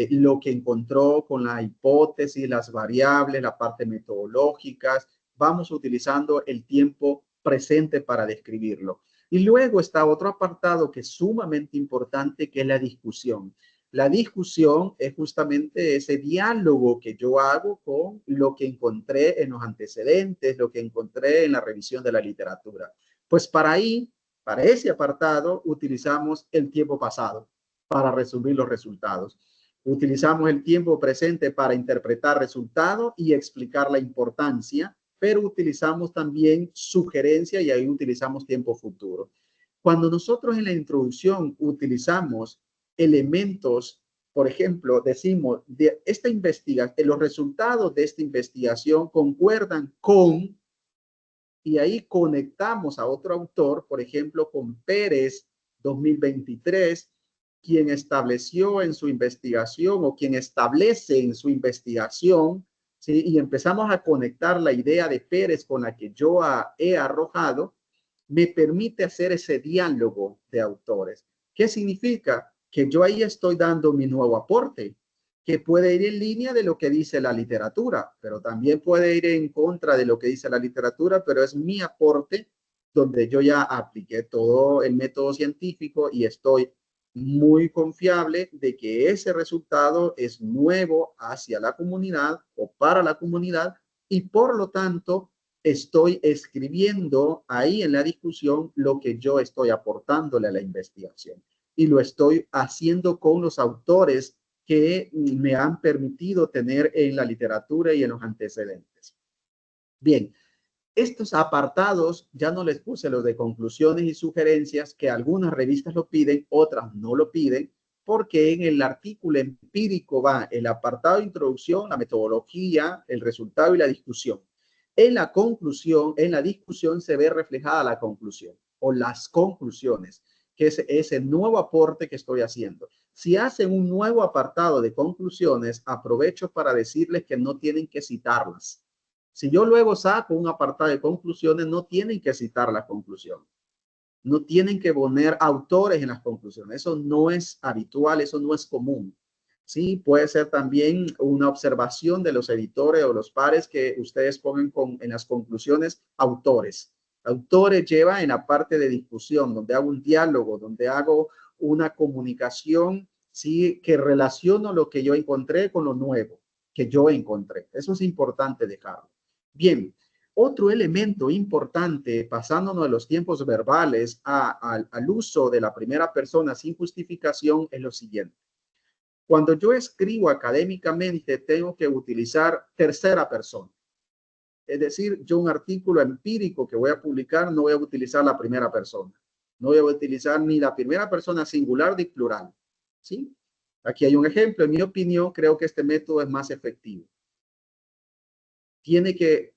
lo que encontró con la hipótesis, las variables, la parte metodológica. Vamos utilizando el tiempo presente para describirlo. Y luego está otro apartado que es sumamente importante, que es la discusión. La discusión es justamente ese diálogo que yo hago con lo que encontré en los antecedentes, lo que encontré en la revisión de la literatura. Pues para ese apartado, utilizamos el tiempo pasado para resumir los resultados. Utilizamos el tiempo presente para interpretar resultados y explicar la importancia, pero utilizamos también sugerencia y ahí utilizamos tiempo futuro. Cuando nosotros en la introducción utilizamos elementos, por ejemplo, decimos, de esta investigación, los resultados de esta investigación concuerdan con, y ahí conectamos a otro autor, por ejemplo, con Pérez 2023, quien estableció en su investigación o quien establece en su investigación, ¿sí?, y empezamos a conectar la idea de Pérez con la que yo he arrojado, me permite hacer ese diálogo de autores. ¿Qué significa? Que yo ahí estoy dando mi nuevo aporte, que puede ir en línea de lo que dice la literatura, pero también puede ir en contra de lo que dice la literatura, pero es mi aporte donde yo ya apliqué todo el método científico y estoy muy confiable de que ese resultado es nuevo hacia la comunidad o para la comunidad y por lo tanto estoy escribiendo ahí en la discusión lo que yo estoy aportándole a la investigación. Y lo estoy haciendo con los autores que me han permitido tener en la literatura y en los antecedentes. Bien, estos apartados ya no les puse los de conclusiones y sugerencias, que algunas revistas lo piden, otras no lo piden, porque en el artículo empírico va el apartado de introducción, la metodología, el resultado y la discusión. En la conclusión, en la discusión se ve reflejada la conclusión o las conclusiones, que es el nuevo aporte que estoy haciendo. Si hacen un nuevo apartado de conclusiones, aprovecho para decirles que no tienen que citarlas. Si yo luego saco un apartado de conclusiones, no tienen que citar la conclusión. No tienen que poner autores en las conclusiones. Eso no es habitual, eso no es común. Sí, puede ser también una observación de los editores o los pares que ustedes pongan en las conclusiones autores. Autores lleva en la parte de discusión, donde hago un diálogo, donde hago una comunicación, sí, que relaciono lo que yo encontré con lo nuevo que yo encontré. Eso es importante dejarlo. Bien, otro elemento importante, pasándonos de los tiempos verbales al uso de la primera persona sin justificación, es lo siguiente. Cuando yo escribo académicamente, tengo que utilizar tercera persona. Es decir, yo un artículo empírico que voy a publicar, no voy a utilizar la primera persona. No voy a utilizar ni la primera persona singular ni plural. ¿Sí? Aquí hay un ejemplo. En mi opinión, creo que este método es más efectivo. Tiene que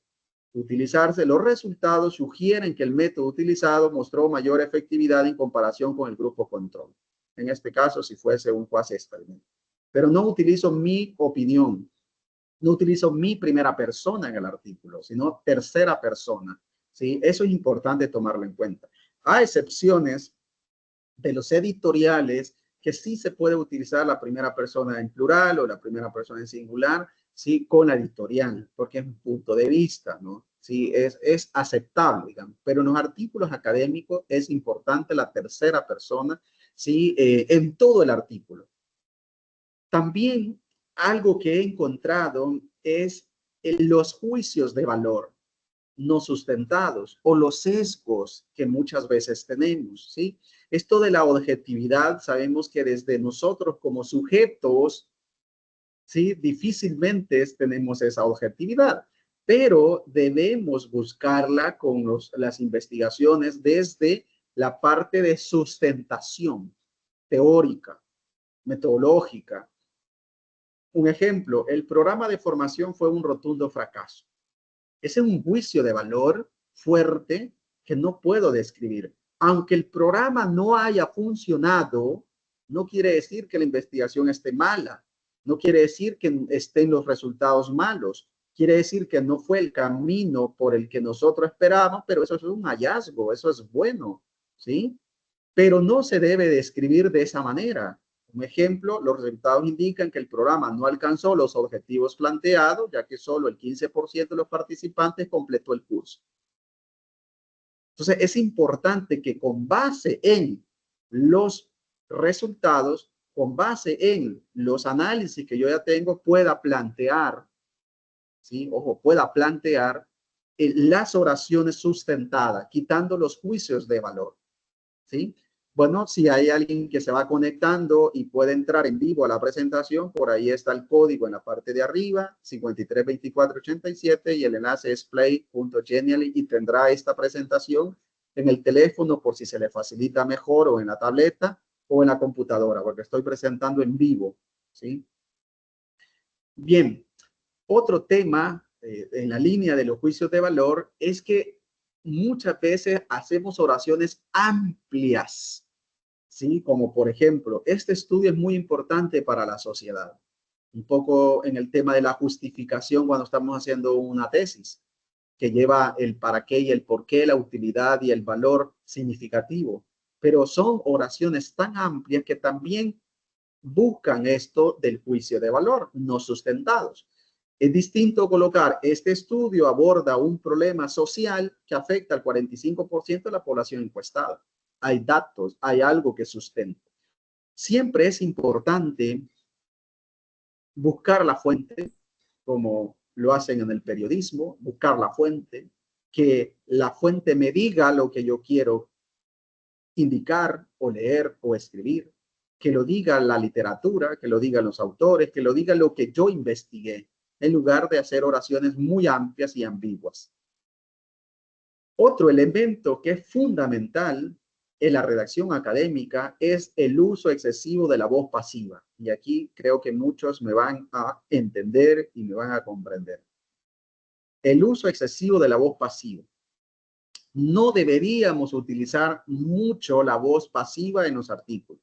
utilizarse. Los resultados sugieren que el método utilizado mostró mayor efectividad en comparación con el grupo control. En este caso, si fuese un quasi experimento. Pero no utilizo mi opinión, no utilizo mi primera persona en el artículo, sino tercera persona. ¿Sí? Eso es importante tomarlo en cuenta. Hay excepciones de los editoriales que sí se puede utilizar la primera persona en plural o la primera persona en singular, sí, con la editorial, porque es un punto de vista, ¿no? Sí, es aceptable, digamos, pero en los artículos académicos es importante la tercera persona, sí, en todo el artículo. También algo que he encontrado es los juicios de valor no sustentados o los sesgos que muchas veces tenemos, ¿sí? Esto de la objetividad, sabemos que desde nosotros como sujetos, ¿sí? Difícilmente tenemos esa objetividad, pero debemos buscarla con las investigaciones desde la parte de sustentación teórica, metodológica. Un ejemplo, el programa de formación fue un rotundo fracaso. Ese es un juicio de valor fuerte que no puedo describir. Aunque el programa no haya funcionado, no quiere decir que la investigación esté mala. No quiere decir que estén los resultados malos. Quiere decir que no fue el camino por el que nosotros esperábamos, pero eso es un hallazgo, eso es bueno, ¿sí? Pero no se debe describir de esa manera. Un ejemplo, los resultados indican que el programa no alcanzó los objetivos planteados, ya que solo el 15% de los participantes completó el curso. Entonces, es importante que con base en los resultados, con base en los análisis que yo ya tengo, pueda plantear, ¿sí? Ojo, pueda plantear las oraciones sustentadas, quitando los juicios de valor, ¿sí? Bueno, si hay alguien que se va conectando y puede entrar en vivo a la presentación, por ahí está el código en la parte de arriba, 532487, y el enlace es play.genially y tendrá esta presentación en el teléfono por si se le facilita mejor, o en la tableta o en la computadora, porque estoy presentando en vivo, ¿sí? Bien, otro tema en la línea de los juicios de valor es que muchas veces hacemos oraciones amplias, ¿sí? Como por ejemplo, este estudio es muy importante para la sociedad. Un poco en el tema de la justificación cuando estamos haciendo una tesis, que lleva el para qué y el por qué, la utilidad y el valor significativo. Pero son oraciones tan amplias que también buscan esto del juicio de valor, no sustentados. Es distinto colocar, este estudio aborda un problema social que afecta al 45% de la población encuestada. Hay datos, hay algo que sustenta. Siempre es importante buscar la fuente, como lo hacen en el periodismo, buscar la fuente, que la fuente me diga lo que yo quiero indicar o leer o escribir, que lo diga la literatura, que lo digan los autores, que lo diga lo que yo investigué, en lugar de hacer oraciones muy amplias y ambiguas. Otro elemento que es fundamental en la redacción académica es el uso excesivo de la voz pasiva. Y aquí creo que muchos me van a entender y me van a comprender. El uso excesivo de la voz pasiva. No deberíamos utilizar mucho la voz pasiva en los artículos.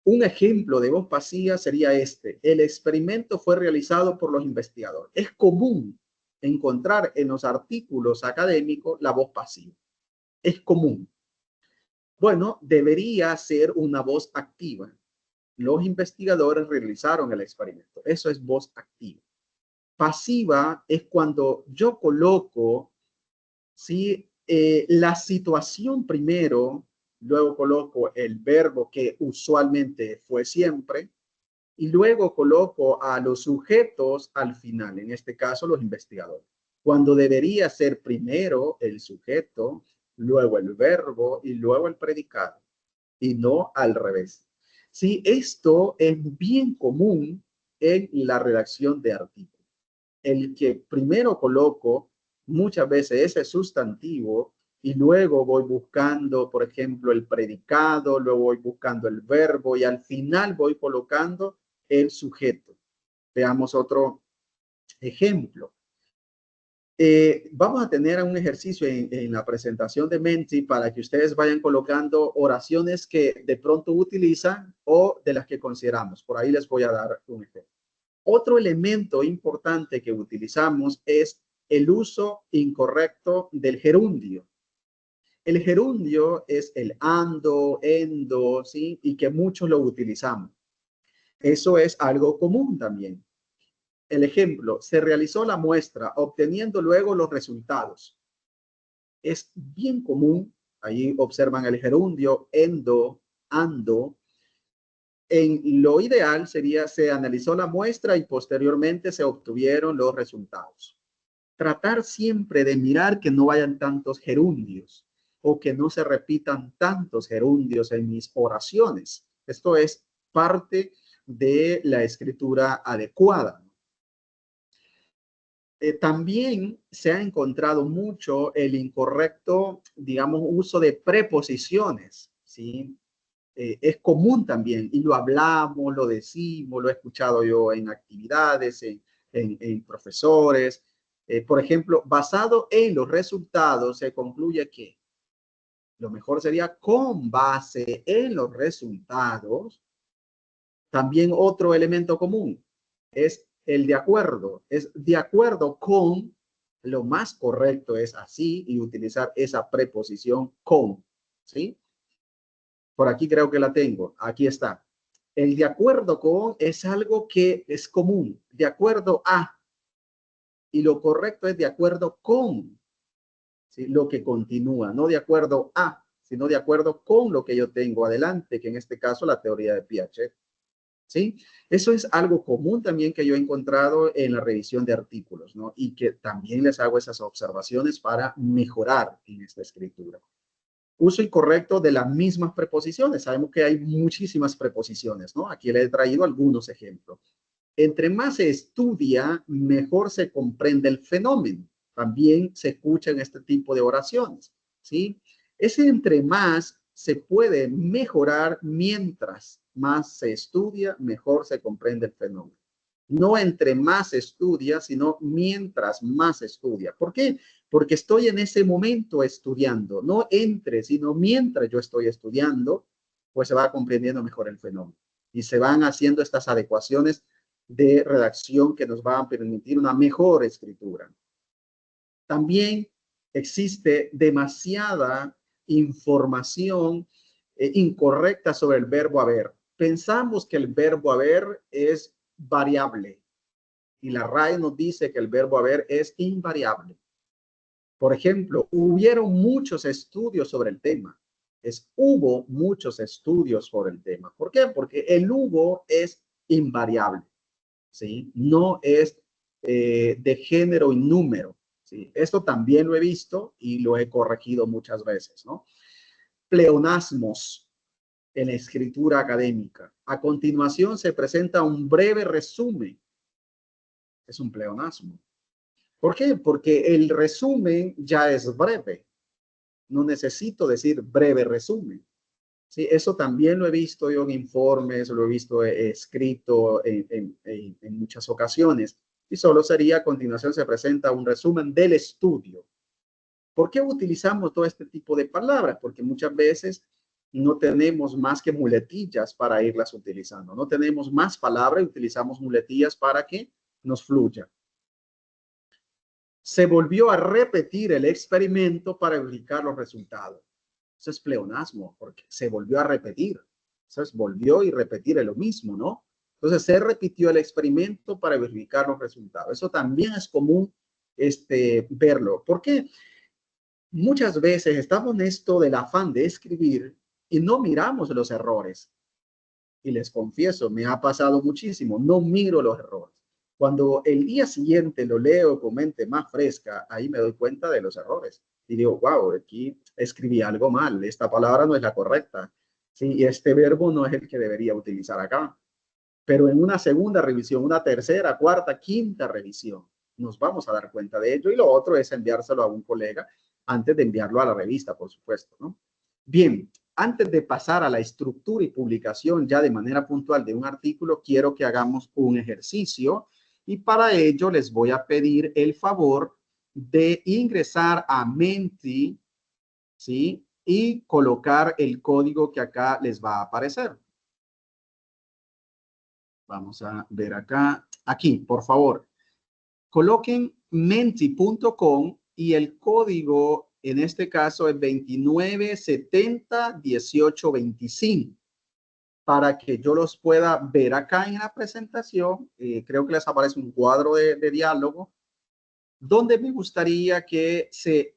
Un ejemplo de voz pasiva sería este. El experimento fue realizado por los investigadores. Es común encontrar en los artículos académicos la voz pasiva. Es común. Bueno, debería ser una voz activa. Los investigadores realizaron el experimento. Eso es voz activa. Pasiva es cuando yo coloco, ¿sí? La situación primero, luego coloco el verbo que usualmente fue siempre, y luego coloco a los sujetos al final, en este caso los investigadores, cuando debería ser primero el sujeto, luego el verbo y luego el predicado, y no al revés. Sí, esto es bien común en la redacción de artículos. El que primero coloco muchas veces ese sustantivo y luego voy buscando, por ejemplo, el predicado, luego voy buscando el verbo y al final voy colocando el sujeto. Veamos otro ejemplo. Vamos a tener un ejercicio en la presentación de Menti para que ustedes vayan colocando oraciones que de pronto utilizan o de las que consideramos. Por ahí les voy a dar un ejemplo. Otro elemento importante que utilizamos es el uso incorrecto del gerundio. El gerundio es el ando, endo, ¿sí? Y que muchos lo utilizamos. Eso es algo común también. El ejemplo, se realizó la muestra obteniendo luego los resultados. Es bien común, ahí observan el gerundio, endo, ando. En lo ideal sería, se analizó la muestra y posteriormente se obtuvieron los resultados. Tratar siempre de mirar que no vayan tantos gerundios o que no se repitan tantos gerundios en mis oraciones. Esto es parte de la escritura adecuada. También se ha encontrado mucho el incorrecto, digamos, uso de preposiciones, ¿sí? Es común también y lo hablamos, lo decimos, lo he escuchado yo en actividades, en profesores. Por ejemplo, basado en los resultados, se concluye que lo mejor sería con base en los resultados. También otro elemento común es el de acuerdo. Es de acuerdo con, lo más correcto es así y utilizar esa preposición con, ¿sí? Por aquí creo que la tengo. Aquí está. El de acuerdo con es algo que es común. De acuerdo a. Y lo correcto es de acuerdo con, ¿sí? Lo que continúa. No de acuerdo a, sino de acuerdo con lo que yo tengo adelante, que en este caso la teoría de Piaget. ¿Sí? Eso es algo común también que yo he encontrado en la revisión de artículos, ¿no? Y que también les hago esas observaciones para mejorar en esta escritura. Uso incorrecto de las mismas preposiciones. Sabemos que hay muchísimas preposiciones, ¿no? Aquí le he traído algunos ejemplos. Entre más se estudia, mejor se comprende el fenómeno. También se escuchan este tipo de oraciones, ¿sí? Ese entre más se puede mejorar mientras más se estudia, mejor se comprende el fenómeno. No entre más se estudia, sino mientras más se estudia. ¿Por qué? Porque estoy en ese momento estudiando, no entre, sino mientras yo estoy estudiando, pues se va comprendiendo mejor el fenómeno y se van haciendo estas adecuaciones de redacción que nos van a permitir una mejor escritura. También existe demasiada información incorrecta sobre el verbo haber. Pensamos que el verbo haber es variable y la RAE nos dice que el verbo haber es invariable. Por ejemplo, hubieron muchos estudios sobre el tema. Hubo muchos estudios sobre el tema. ¿Por qué? Porque el hubo es invariable, ¿sí? No es de género y número, ¿sí? Esto también lo he visto y lo he corregido muchas veces, ¿no? Pleonasmos en la escritura académica. A continuación se presenta un breve resumen. Es un pleonasmo. ¿Por qué? Porque el resumen ya es breve. No necesito decir breve resumen. Sí, eso también lo he visto yo en informes, lo he visto escrito en muchas ocasiones. Y solo sería a continuación se presenta un resumen del estudio. ¿Por qué utilizamos todo este tipo de palabras? Porque muchas veces no tenemos más que muletillas para irlas utilizando. No tenemos más palabras y utilizamos muletillas para que nos fluya. Se volvió a repetir el experimento para verificar los resultados. Eso es pleonasmo, porque se volvió a repetir. Entonces, volvió y repetir lo mismo, ¿no? Entonces, se repitió el experimento para verificar los resultados. Eso también es común verlo. ¿Por qué? Muchas veces estamos en esto del afán de escribir y no miramos los errores. Y les confieso, me ha pasado muchísimo. No miro los errores. Cuando el día siguiente lo leo con mente más fresca, ahí me doy cuenta de los errores. Y digo, wow, aquí escribí algo mal. Esta palabra no es la correcta. Sí, y este verbo no es el que debería utilizar acá. Pero en una segunda revisión, una tercera, cuarta, quinta revisión, nos vamos a dar cuenta de ello. Y lo otro es enviárselo a un colega antes de enviarlo a la revista, por supuesto, ¿no? Bien, antes de pasar a la estructura y publicación ya de manera puntual de un artículo, quiero que hagamos un ejercicio y para ello les voy a pedir el favor de ingresar a Menti, ¿sí? Y colocar el código que acá les va a aparecer. Vamos a ver acá. Aquí, por favor. Coloquen menti.com y el código en este caso es 29701825 para que yo los pueda ver acá en la presentación. Creo que les aparece un cuadro de diálogo donde me gustaría que se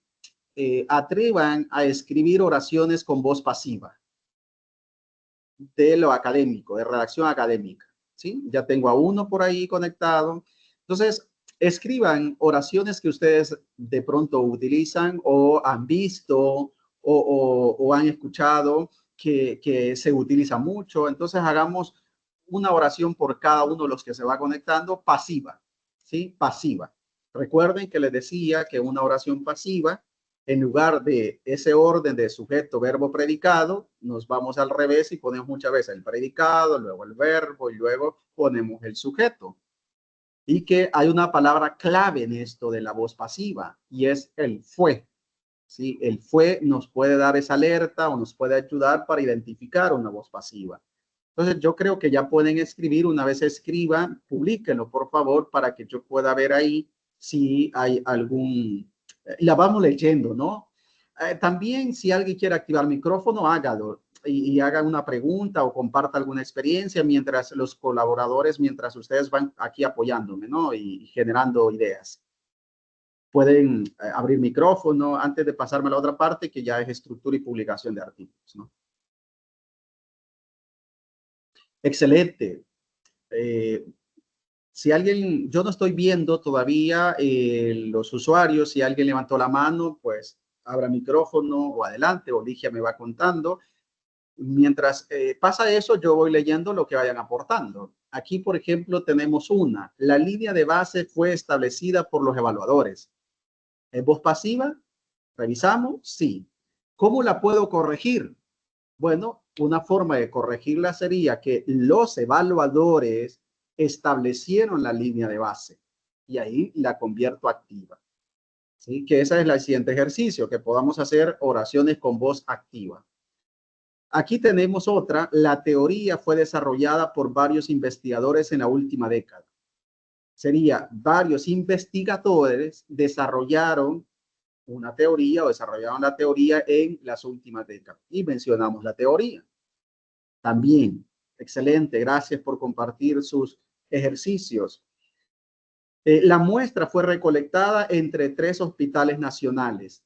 atrevan a escribir oraciones con voz pasiva de lo académico, de redacción académica. ¿Sí? Ya tengo a uno por ahí conectado. Entonces, escriban oraciones que ustedes de pronto utilizan o han visto o han escuchado que se utiliza mucho. Entonces, hagamos una oración por cada uno de los que se va conectando pasiva, ¿sí? Pasiva. Recuerden que les decía que una oración pasiva, en lugar de ese orden de sujeto, verbo, predicado, nos vamos al revés y ponemos muchas veces el predicado, luego el verbo y luego ponemos el sujeto. Y que hay una palabra clave en esto de la voz pasiva y es el fue. ¿Sí? El fue nos puede dar esa alerta o nos puede ayudar para identificar una voz pasiva. Entonces yo creo que ya pueden escribir, una vez escriban, publíquenlo por favor para que yo pueda ver ahí si hay algún, la vamos leyendo, ¿no? También si alguien quiere activar micrófono, hágalo y haga una pregunta o comparta alguna experiencia mientras los colaboradores, mientras ustedes van aquí apoyándome, ¿no? Y generando ideas. Pueden abrir micrófono antes de pasarme a la otra parte que ya es estructura y publicación de artículos, ¿no? Excelente. Si alguien, yo no estoy viendo todavía los usuarios, si alguien levantó la mano, pues abra micrófono o adelante, o Ligia me va contando. Mientras pasa eso, yo voy leyendo lo que vayan aportando. Aquí, por ejemplo, tenemos una. La línea de base fue establecida por los evaluadores. ¿Es voz pasiva? ¿Revisamos? Sí. ¿Cómo la puedo corregir? Bueno, una forma de corregirla sería que los evaluadores establecieron la línea de base y ahí la convierto activa. ¿Sí? Que ese es el siguiente ejercicio, que podamos hacer oraciones con voz activa. Aquí tenemos otra. La teoría fue desarrollada por varios investigadores en la última década. Sería varios investigadores desarrollaron una teoría o desarrollaron la teoría en las últimas décadas y mencionamos la teoría. También, excelente, gracias por compartir sus ejercicios. La muestra fue recolectada entre 3 hospitales nacionales.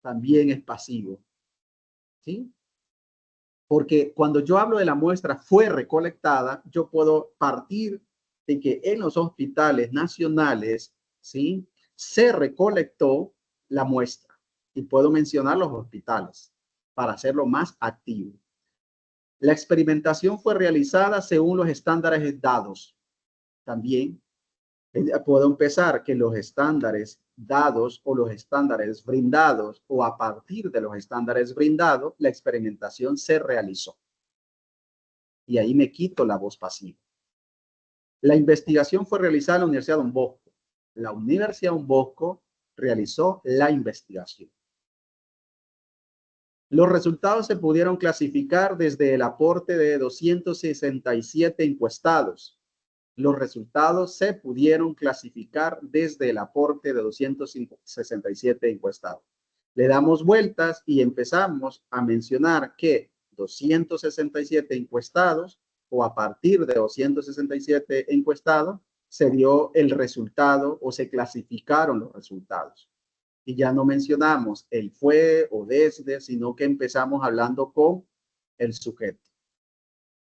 También es pasivo. ¿Sí? Porque cuando yo hablo de la muestra fue recolectada, yo puedo partir de que en los hospitales nacionales, ¿sí? se recolectó la muestra. Y puedo mencionar los hospitales para hacerlo más activo. La experimentación fue realizada según los estándares dados. También puedo empezar que los estándares dados o los estándares brindados o a partir de los estándares brindados, la experimentación se realizó. Y ahí me quito la voz pasiva. La investigación fue realizada en la Universidad Don Bosco. La Universidad Don Bosco realizó la investigación. Los resultados se pudieron clasificar desde el aporte de 267 encuestados. Los resultados se pudieron clasificar desde el aporte de 267 encuestados. Le damos vueltas y empezamos a mencionar que 267 encuestados o a partir de 267 encuestados se dio el resultado o se clasificaron los resultados. Y ya no mencionamos el fue o desde, sino que empezamos hablando con el sujeto.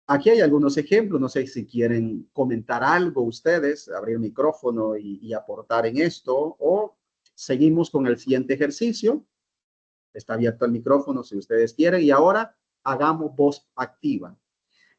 Aquí hay algunos ejemplos, no sé si quieren comentar algo ustedes, abrir el micrófono y aportar en esto, o seguimos con el siguiente ejercicio. Está abierto el micrófono si ustedes quieren, y ahora hagamos voz activa.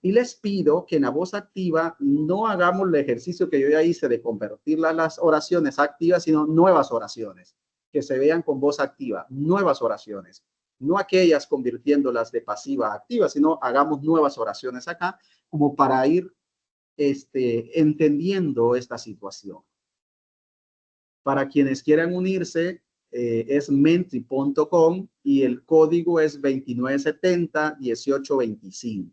Y les pido que en la voz activa no hagamos el ejercicio que yo ya hice de convertir las oraciones activas, sino nuevas oraciones, que se vean con voz activa, nuevas oraciones. No aquellas convirtiéndolas de pasiva a activa, sino hagamos nuevas oraciones acá como para ir entendiendo esta situación. Para quienes quieran unirse, es menti.com y el código es 2970-1825.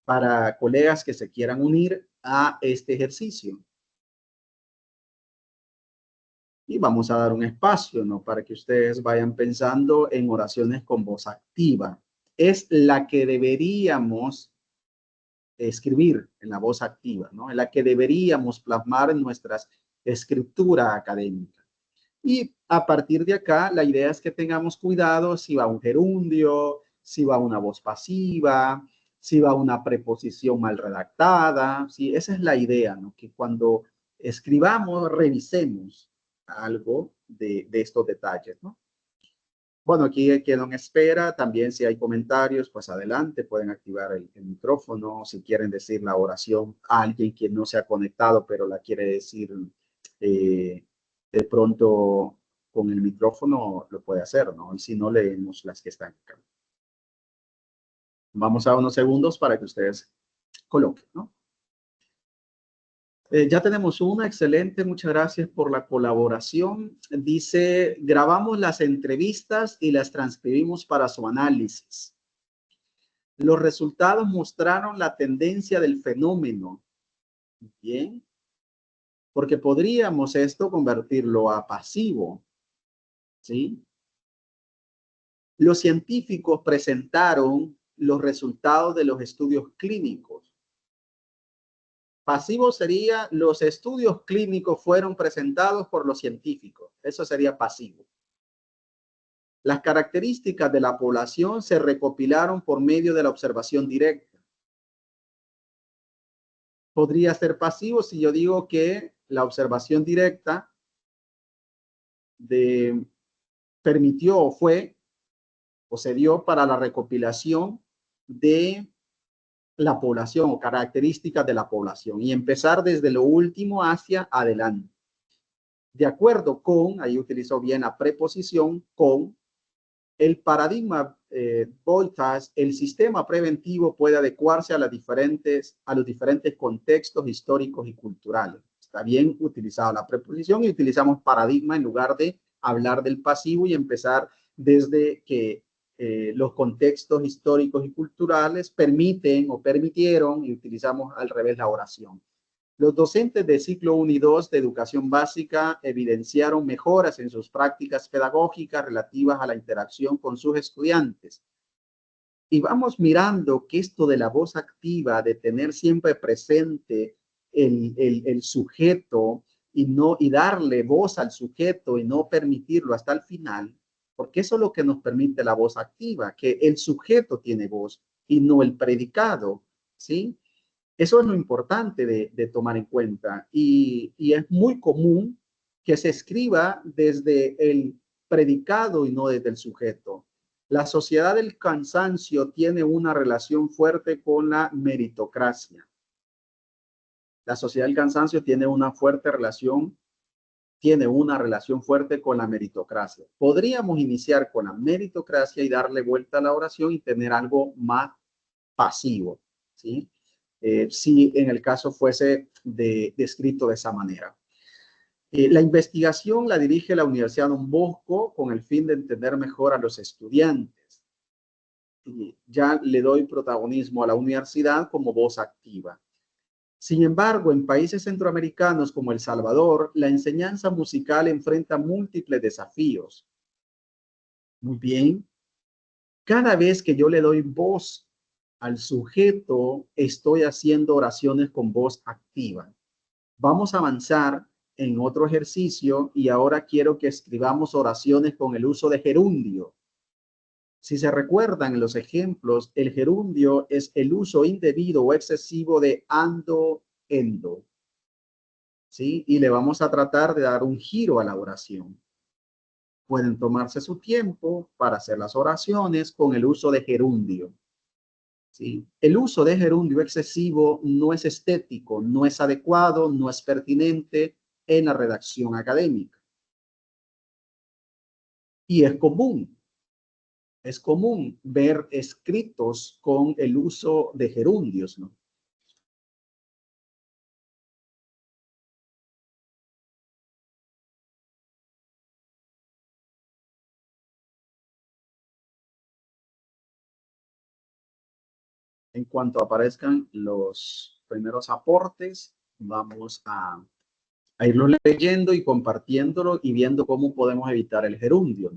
Para colegas que se quieran unir a este ejercicio. Y vamos a dar un espacio, ¿no? Para que ustedes vayan pensando en oraciones con voz activa. Es la que deberíamos escribir en la voz activa, ¿no? En la que deberíamos plasmar en nuestras escritura académica. Y a partir de acá, la idea es que tengamos cuidado si va un gerundio, si va una voz pasiva, si va una preposición mal redactada. ¿Sí? Esa es la idea, ¿no? Que cuando escribamos, revisemos algo de estos detalles, ¿no? Bueno, aquí quedo en espera. También si hay comentarios, pues adelante, pueden activar el micrófono. Si quieren decir la oración a alguien que no se ha conectado, pero la quiere decir de pronto con el micrófono, lo puede hacer, ¿no? Y si no, leemos las que están acá. Vamos a unos segundos para que ustedes coloquen, ¿no? Ya tenemos una, excelente, muchas gracias por la colaboración. Dice, grabamos las entrevistas y las transcribimos para su análisis. Los resultados mostraron la tendencia del fenómeno. Bien, porque podríamos esto convertirlo a pasivo, ¿sí? Los científicos presentaron los resultados de los estudios clínicos. Pasivo sería los estudios clínicos fueron presentados por los científicos. Eso sería pasivo. Las características de la población se recopilaron por medio de la observación directa. Podría ser pasivo si yo digo que la observación directa permitió o fue o se dio para la recopilación de la población o características de la población y empezar desde lo último hacia adelante. De acuerdo con, ahí utilizo bien la preposición, con el paradigma Voltage, el sistema preventivo puede adecuarse a los diferentes contextos históricos y culturales. Está bien utilizada la preposición y utilizamos paradigma en lugar de hablar del pasivo y empezar desde que los contextos históricos y culturales permiten o permitieron y utilizamos al revés la oración. Los docentes de ciclo 1 y 2 de educación básica evidenciaron mejoras en sus prácticas pedagógicas relativas a la interacción con sus estudiantes. Y vamos mirando que esto de la voz activa, de tener siempre presente el sujeto y darle voz al sujeto y no permitirlo hasta el final, porque eso es lo que nos permite la voz activa, que el sujeto tiene voz y no el predicado, ¿sí? Eso es lo importante de tomar en cuenta y es muy común que se escriba desde el predicado y no desde el sujeto. La sociedad del cansancio tiene una relación fuerte con la meritocracia. La sociedad del cansancio tiene una relación fuerte con la meritocracia. Podríamos iniciar con la meritocracia y darle vuelta a la oración y tener algo más pasivo, ¿sí? Si en el caso fuese descrito de esa manera. La investigación la dirige la Universidad Don Bosco con el fin de entender mejor a los estudiantes. Y ya le doy protagonismo a la universidad como voz activa. Sin embargo, en países centroamericanos como El Salvador, la enseñanza musical enfrenta múltiples desafíos. Muy bien. Cada vez que yo le doy voz al sujeto, estoy haciendo oraciones con voz activa. Vamos a avanzar en otro ejercicio y ahora quiero que escribamos oraciones con el uso de gerundio. Si se recuerdan en los ejemplos, el gerundio es el uso indebido o excesivo de ando, endo. ¿Sí? Y le vamos a tratar de dar un giro a la oración. Pueden tomarse su tiempo para hacer las oraciones con el uso de gerundio. ¿Sí? El uso de gerundio excesivo no es estético, no es adecuado, no es pertinente en la redacción académica. Y es común ver escritos con el uso de gerundios, ¿no? En cuanto aparezcan los primeros aportes, vamos a irlo leyendo y compartiéndolo y viendo cómo podemos evitar el gerundio.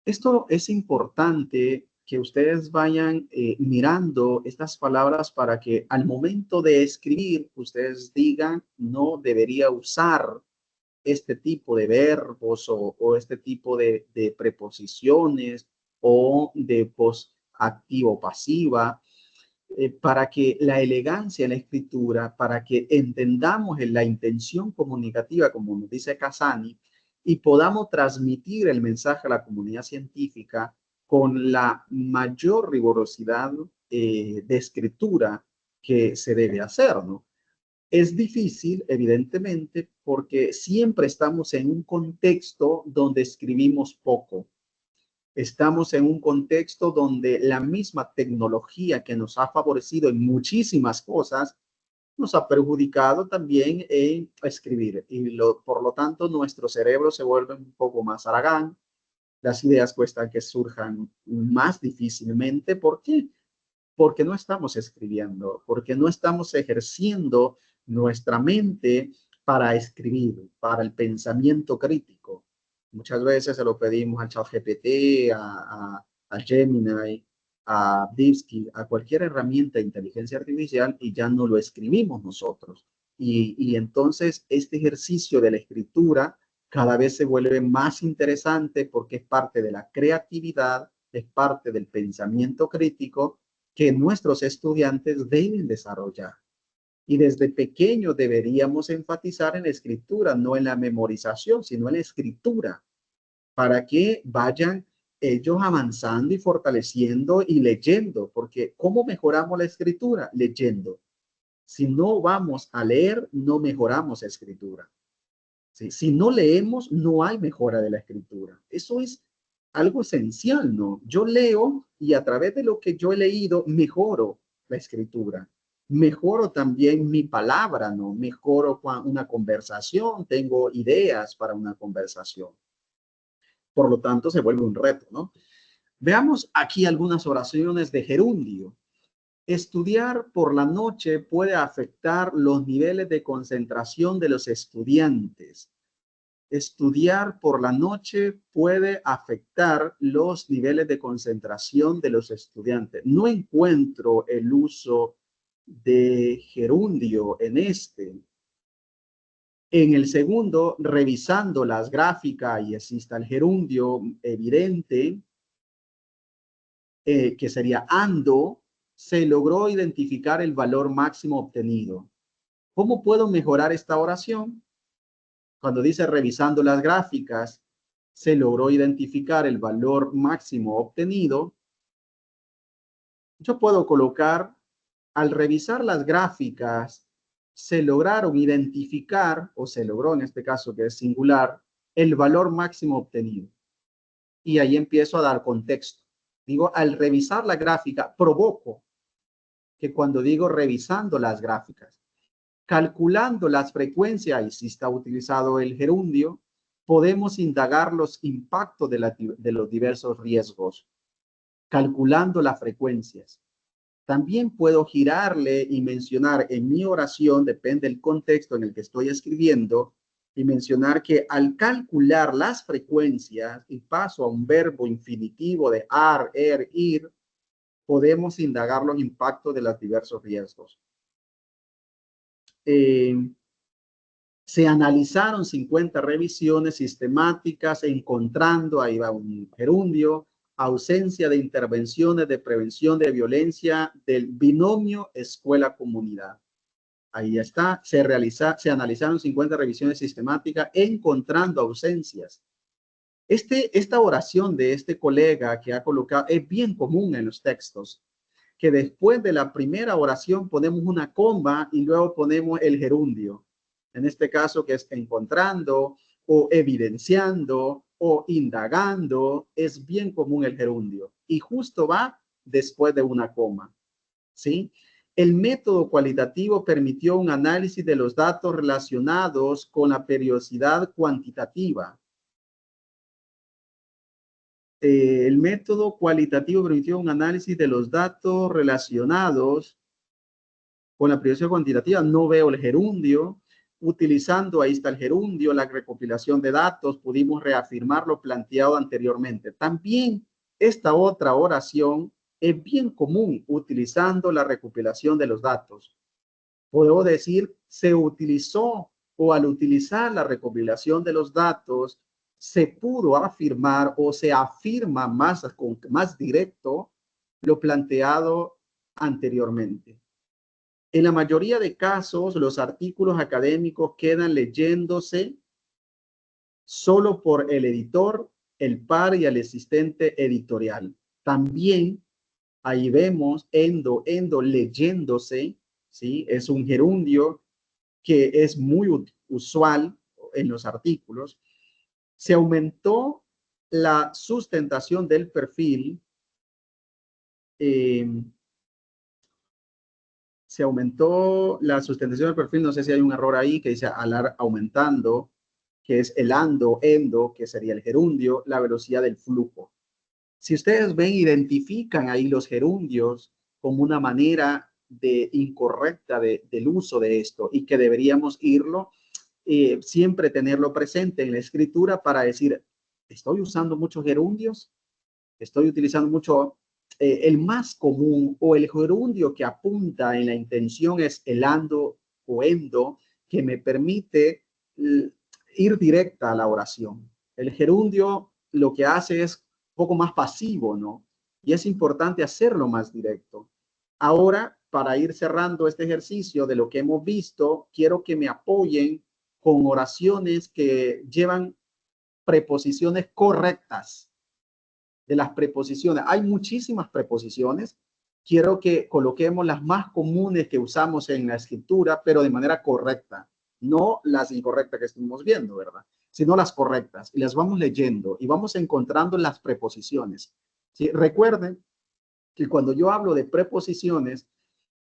Esto es importante que ustedes vayan mirando estas palabras para que al momento de escribir ustedes digan no debería usar este tipo de verbos o este tipo de preposiciones o de voz activo pasiva para que la elegancia en la escritura, para que entendamos en la intención comunicativa, como nos dice Casani, y podamos transmitir el mensaje a la comunidad científica con la mayor rigurosidad de escritura que se debe hacer, ¿no? Es difícil, evidentemente, porque siempre estamos en un contexto donde escribimos poco. Estamos en un contexto donde la misma tecnología que nos ha favorecido en muchísimas cosas nos ha perjudicado también en escribir. Y por lo tanto, nuestro cerebro se vuelve un poco más haragán. Las ideas cuestan que surjan más difícilmente. ¿Por qué? Porque no estamos escribiendo, porque no estamos ejerciendo nuestra mente para escribir, para el pensamiento crítico. Muchas veces se lo pedimos al ChatGPT, a Gemini, a DeepSeek, a cualquier herramienta de inteligencia artificial y ya no lo escribimos nosotros. Y entonces este ejercicio de la escritura cada vez se vuelve más interesante porque es parte de la creatividad, es parte del pensamiento crítico que nuestros estudiantes deben desarrollar. Y desde pequeño deberíamos enfatizar en la escritura, no en la memorización, sino en la escritura, para que vayan ellos avanzando y fortaleciendo y leyendo, porque ¿cómo mejoramos la escritura? Leyendo. Si no vamos a leer, no mejoramos la escritura. ¿Sí? Si no leemos, no hay mejora de la escritura. Eso es algo esencial, ¿no? Yo leo y a través de lo que yo he leído, mejoro la escritura. Mejoro también mi palabra, ¿no? Mejoro una conversación, tengo ideas para una conversación. Por lo tanto, se vuelve un reto, ¿no? Veamos aquí algunas oraciones de gerundio. Estudiar por la noche puede afectar los niveles de concentración de los estudiantes. Estudiar por la noche puede afectar los niveles de concentración de los estudiantes. No encuentro el uso de gerundio en este. En el segundo, revisando las gráficas y exista el gerundio evidente, que sería ando, se logró identificar el valor máximo obtenido. ¿Cómo puedo mejorar esta oración? Cuando dice revisando las gráficas, se logró identificar el valor máximo obtenido. Yo puedo colocar, al revisar las gráficas, se lograron identificar, o se logró en este caso que es singular, el valor máximo obtenido. Y ahí empiezo a dar contexto. Digo, al revisar la gráfica, provoco que cuando digo revisando las gráficas, calculando las frecuencias, y si está utilizado el gerundio, podemos indagar los impactos de los diversos riesgos, calculando las frecuencias. También puedo girarle y mencionar en mi oración, depende del contexto en el que estoy escribiendo, y mencionar que al calcular las frecuencias y paso a un verbo infinitivo de ar, ir, podemos indagar los impactos de los diversos riesgos. Se analizaron 50 revisiones sistemáticas, encontrando, ahí va un gerundio, ausencia de intervenciones de prevención de violencia del binomio escuela-comunidad. Ahí está, se analizaron 50 revisiones sistemáticas, encontrando ausencias. Esta oración de este colega que ha colocado es bien común en los textos, que después de la primera oración ponemos una coma y luego ponemos el gerundio. En este caso que es encontrando o evidenciando o indagando, es bien común el gerundio y justo va después de una coma, ¿sí? El método cualitativo permitió un análisis de los datos relacionados con la periodicidad cuantitativa. El método cualitativo permitió un análisis de los datos relacionados con la periodicidad cuantitativa. No veo el gerundio. Utilizando, ahí está el gerundio, la recopilación de datos, pudimos reafirmar lo planteado anteriormente. También esta otra oración es bien común utilizando la recopilación de los datos. Puedo decir, se utilizó o al utilizar la recopilación de los datos, se pudo afirmar o se afirma más directo lo planteado anteriormente. En la mayoría de casos, los artículos académicos quedan leyéndose solo por el editor, el par y el asistente editorial. También ahí vemos endo leyéndose, ¿sí? Es un gerundio que es muy usual en los artículos. Se aumentó la sustentación del perfil. Se aumentó la sustentación del perfil. No sé si hay un error ahí que dice alar aumentando, que es el endo, que sería el gerundio, la velocidad del flujo. Si ustedes ven, identifican ahí los gerundios como una manera incorrecta del uso de esto y que deberíamos siempre tenerlo presente en la escritura para decir, estoy usando muchos gerundios, estoy utilizando mucho, el más común o el gerundio que apunta en la intención es el ando o endo, que me permite ir directa a la oración. El gerundio lo que hace es un poco más pasivo, ¿no? Y es importante hacerlo más directo. Ahora, para ir cerrando este ejercicio de lo que hemos visto, quiero que me apoyen con oraciones que llevan preposiciones correctas. De las preposiciones, hay muchísimas preposiciones. Quiero que coloquemos las más comunes que usamos en la escritura, pero de manera correcta, no las incorrectas que estuvimos viendo, ¿verdad? Sino las correctas, y las vamos leyendo y vamos encontrando las preposiciones. ¿Sí? Recuerden que cuando yo hablo de preposiciones,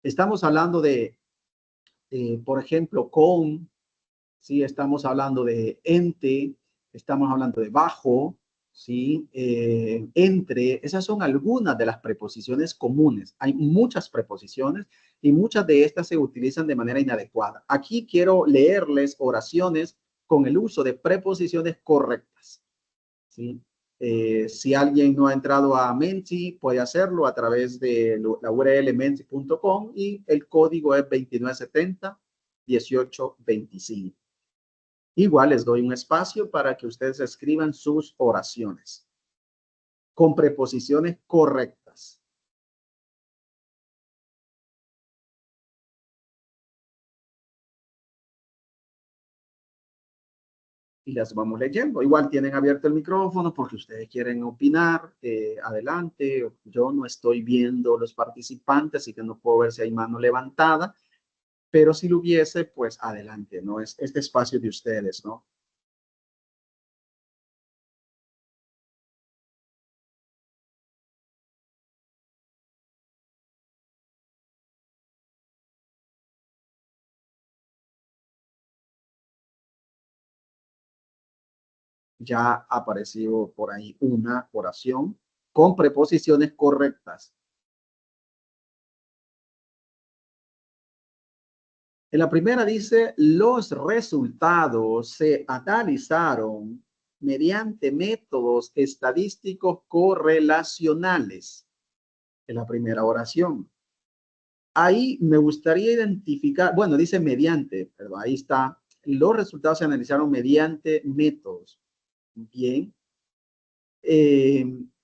estamos hablando de, por ejemplo, con, ¿sí? Estamos hablando de ente, estamos hablando de bajo, ¿sí? Entre, esas son algunas de las preposiciones comunes. Hay muchas preposiciones y muchas de estas se utilizan de manera inadecuada. Aquí quiero leerles oraciones con el uso de preposiciones correctas, ¿sí? Si alguien no ha entrado a Menti, puede hacerlo a través de la URL menti.com y el código es 2970-1825. Igual les doy un espacio para que ustedes escriban sus oraciones con preposiciones correctas. y las vamos leyendo. Igual tienen abierto el micrófono porque ustedes quieren opinar. Adelante. Yo no estoy viendo los participantes, así que no puedo ver si hay mano levantada, pero si lo hubiese, pues adelante, ¿no? Es este espacio de ustedes, ¿no? Ya apareció por ahí una oración con preposiciones correctas. En la primera dice, los resultados se analizaron mediante métodos estadísticos correlacionales. En la primera oración. Ahí me gustaría identificar, bueno, dice mediante, pero ahí está. Los resultados se analizaron mediante métodos. Bien.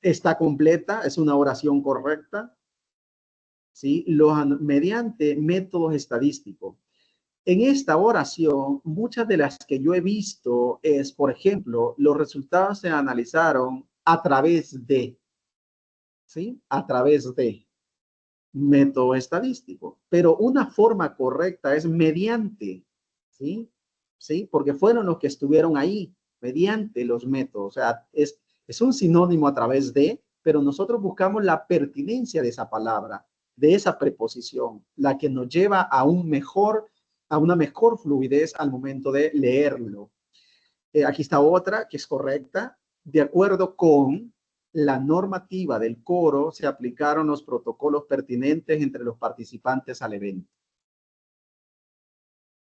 Está completa, es una oración correcta. ¿Sí? Mediante métodos estadísticos. En esta oración, muchas de las que yo he visto es, por ejemplo, los resultados se analizaron a través de, ¿sí? A través de método estadístico. Pero una forma correcta es mediante, ¿sí? ¿Sí? Porque fueron los que estuvieron ahí, mediante los métodos. O sea, es un sinónimo a través de, pero nosotros buscamos la pertinencia de esa palabra, de esa preposición, la que nos lleva a una mejor fluidez al momento de leerlo. Aquí está otra que es correcta. De acuerdo con la normativa del coro, se aplicaron los protocolos pertinentes entre los participantes al evento.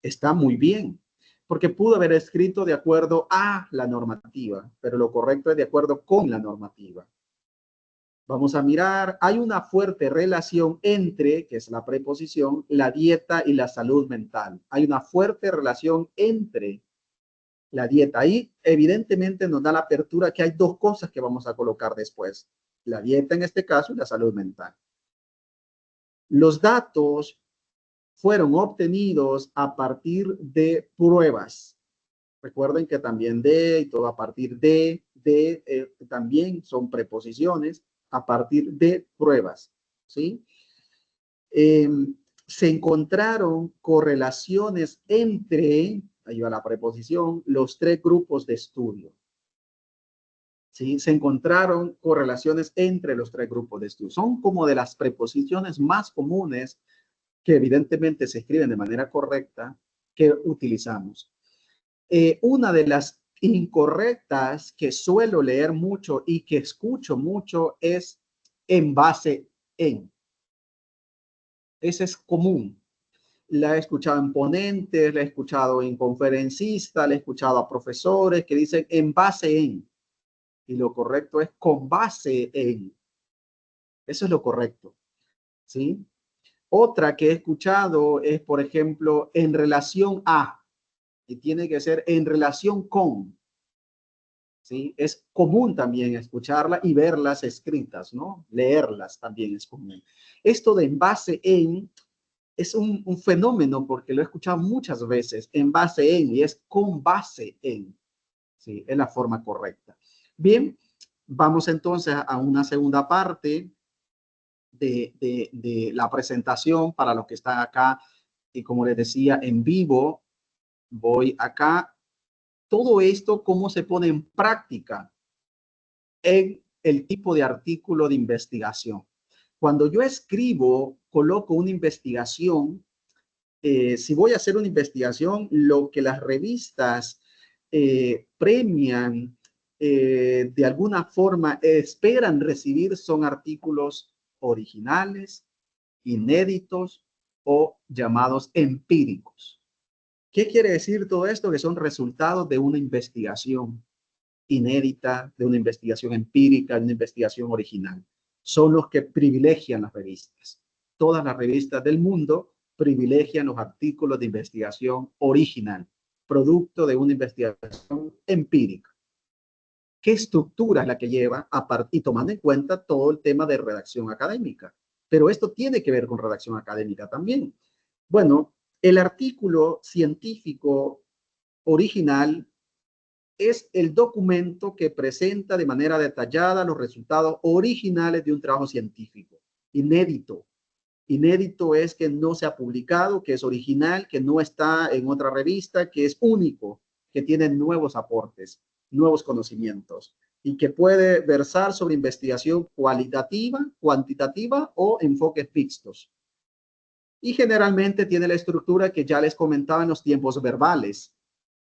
Está muy bien, porque pudo haber escrito de acuerdo a la normativa, pero lo correcto es de acuerdo con la normativa. Vamos a mirar, hay una fuerte relación entre, que es la preposición, la dieta y la salud mental. Hay una fuerte relación entre la dieta. Ahí evidentemente nos da la apertura que hay dos cosas que vamos a colocar después. La dieta en este caso y la salud mental. Los datos fueron obtenidos a partir de pruebas. Recuerden que también de y todo a partir de también son preposiciones a partir de pruebas. ¿Sí? Eh, Se encontraron correlaciones entre, ahí va la preposición, los tres grupos de estudio. ¿Sí? Se encontraron correlaciones entre los tres grupos de estudio. Son como de las preposiciones más comunes que evidentemente se escriben de manera correcta que utilizamos. Una de las incorrectas que suelo leer mucho y que escucho mucho es en base en. Ese es común. La he escuchado en ponentes, la he escuchado en conferencistas, la he escuchado a profesores que dicen en base en. Y lo correcto es con base en. Eso es lo correcto, ¿sí? Otra que he escuchado es, por ejemplo, en relación a, y tiene que ser en relación con, ¿sí? Es común también escucharla y verlas escritas, ¿no? Leerlas también es común. Esto de en base en es un fenómeno porque lo he escuchado muchas veces, en base en, y es con base en, ¿sí? Es la forma correcta. Bien, vamos entonces a una segunda parte de la presentación para los que están acá. Y como les decía, en vivo, voy acá. Todo esto, cómo se pone en práctica en el tipo de artículo de investigación. Cuando yo escribo, coloco una investigación. Si voy a hacer una investigación, lo que las revistas premian, de alguna forma esperan recibir son artículos originales, inéditos o llamados empíricos. ¿Qué quiere decir todo esto? Que son resultados de una investigación inédita, de una investigación empírica, de una investigación original. Son los que privilegian las revistas. Todas las revistas del mundo privilegian los artículos de investigación original, producto de una investigación empírica. ¿Qué estructura es la que lleva y tomando en cuenta todo el tema de redacción académica? Pero esto tiene que ver con redacción académica también. Bueno, el artículo científico original es el documento que presenta de manera detallada los resultados originales de un trabajo científico. Inédito. Inédito es que no se ha publicado, que es original, que no está en otra revista, que es único, que tiene nuevos aportes, nuevos conocimientos y que puede versar sobre investigación cualitativa, cuantitativa o enfoques mixtos. Y generalmente tiene la estructura que ya les comentaba en los tiempos verbales: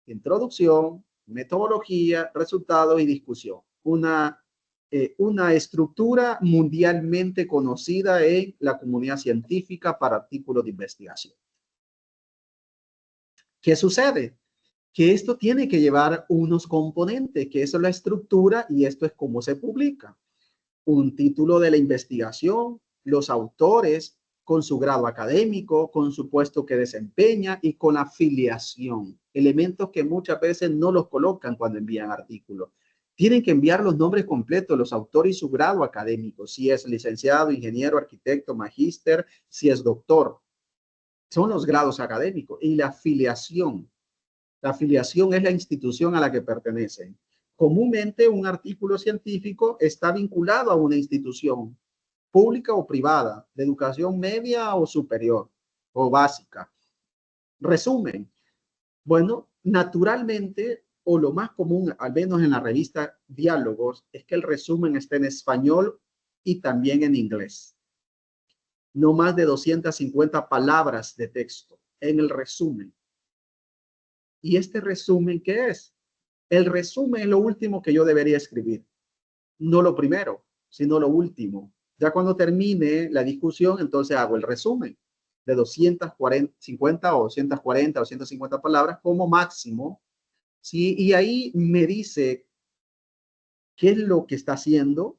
introducción, metodología, resultado y discusión. Una estructura mundialmente conocida en la comunidad científica para artículos de investigación. ¿Qué sucede? Que esto tiene que llevar unos componentes, que eso es la estructura y esto es cómo se publica. Un título de la investigación, los autores con su grado académico, con su puesto que desempeña y con afiliación. Elementos que muchas veces no los colocan cuando envían artículos. Tienen que enviar los nombres completos, los autores y su grado académico, si es licenciado, ingeniero, arquitecto, magíster, si es doctor. Son los grados académicos y la afiliación. La afiliación es la institución a la que pertenecen. Comúnmente un artículo científico está vinculado a una institución pública o privada, de educación media o superior o básica. Resumen. Bueno, naturalmente, o lo más común, al menos en la revista Diálogos, es que el resumen esté en español y también en inglés. No más de 250 palabras de texto en el resumen. ¿Y este resumen qué es? El resumen es lo último que yo debería escribir. No lo primero, sino lo último. Ya cuando termine la discusión, entonces hago el resumen de 250 o 240 o 150 palabras como máximo. ¿Sí? Y ahí me dice qué es lo que está haciendo,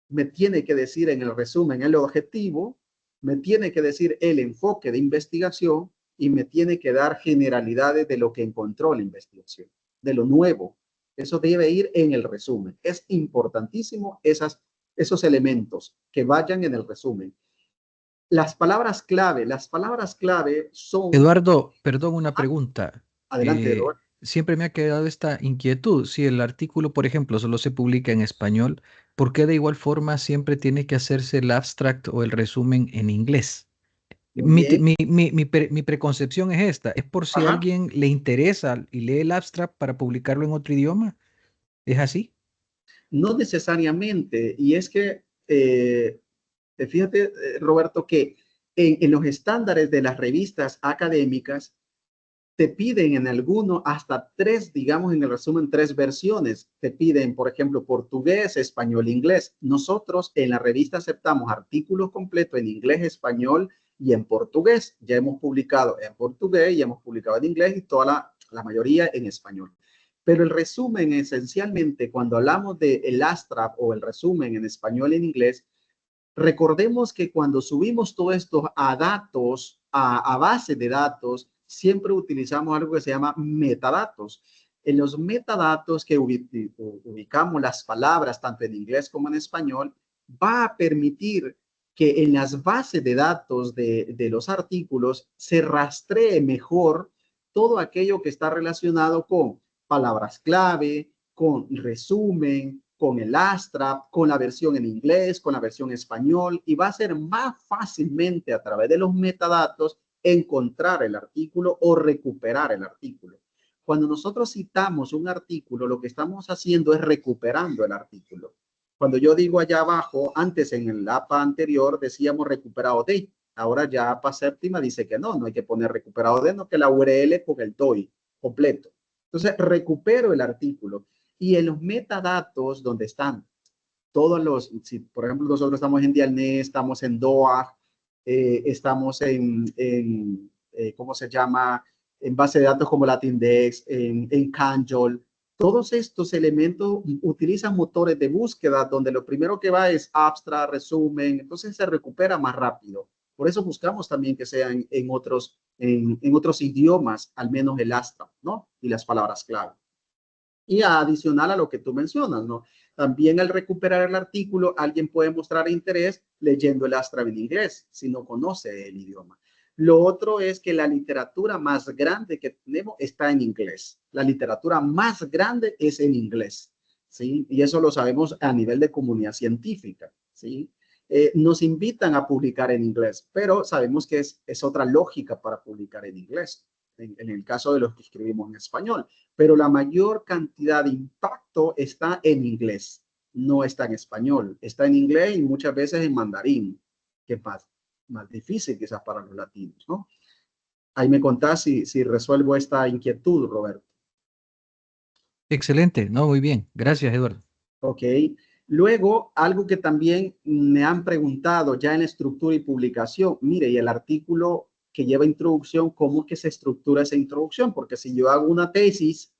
me tiene que decir en el resumen el objetivo, me tiene que decir el enfoque de investigación y me tiene que dar generalidades de lo que encontró la investigación, de lo nuevo. Eso debe ir en el resumen. Es importantísimo esos elementos que vayan en el resumen. Las palabras clave son... Eduardo, perdón, una pregunta. Adelante, Robert. Siempre me ha quedado esta inquietud. Si el artículo, por ejemplo, solo se publica en español, ¿por qué de igual forma siempre tiene que hacerse el abstract o el resumen en inglés? Muy bien. Mi preconcepción es esta. ¿Es por si a Ajá. alguien le interesa y lee el abstract para publicarlo en otro idioma? ¿Es así? No necesariamente. Y es que, fíjate, Roberto, que en los estándares de las revistas académicas te piden en alguno hasta tres, digamos en el resumen, tres versiones. Te piden, por ejemplo, portugués, español, inglés. Nosotros en la revista aceptamos artículos completos en inglés, español y en portugués. Ya hemos publicado en portugués y hemos publicado en inglés y toda la mayoría en español. Pero el resumen, esencialmente, cuando hablamos de el abstract o el resumen en español y en inglés, recordemos que cuando subimos todo esto a datos, a base de datos, siempre utilizamos algo que se llama metadatos. En los metadatos que ubicamos las palabras, tanto en inglés como en español, va a permitir que en las bases de datos de los artículos se rastree mejor todo aquello que está relacionado con palabras clave, con resumen, con el abstract, con la versión en inglés, con la versión en español, y va a ser más fácilmente a través de los metadatos encontrar el artículo o recuperar el artículo. Cuando nosotros citamos un artículo, lo que estamos haciendo es recuperando el artículo. Cuando yo digo allá abajo, antes en el APA anterior decíamos recuperado de, ahora ya APA séptima dice que no hay que poner recuperado de, no, que la URL con el DOI completo. Entonces recupero el artículo y en los metadatos donde están todos los, si por ejemplo nosotros estamos en Dialnet, estamos en DOA, estamos ¿cómo se llama? En base de datos como Latindex, en Canjol. Todos estos elementos utilizan motores de búsqueda donde lo primero que va es abstract, resumen, entonces se recupera más rápido. Por eso buscamos también que sean en otros idiomas, al menos el abstract, ¿no? Y las palabras clave. Y adicional a lo que tú mencionas, ¿no? También al recuperar el artículo, alguien puede mostrar interés leyendo el abstract en inglés, si no conoce el idioma. Lo otro es que la literatura más grande que tenemos está en inglés. La literatura más grande es en inglés, ¿sí? Y eso lo sabemos a nivel de comunidad científica, ¿sí? Nos invitan a publicar en inglés, pero sabemos que es otra lógica para publicar en inglés, en el caso de los que escribimos en español. Pero la mayor cantidad de impacto está en inglés, no está en español. Está en inglés y muchas veces en mandarín, que pasa más difícil quizás para los latinos, ¿no? Ahí me contás si resuelvo esta inquietud, Roberto. Excelente, no, muy bien. Gracias, Eduardo. Ok. Luego, algo que también me han preguntado ya en estructura y publicación, mire, y el artículo que lleva introducción, ¿cómo es que se estructura esa introducción? Porque si yo hago una tesis,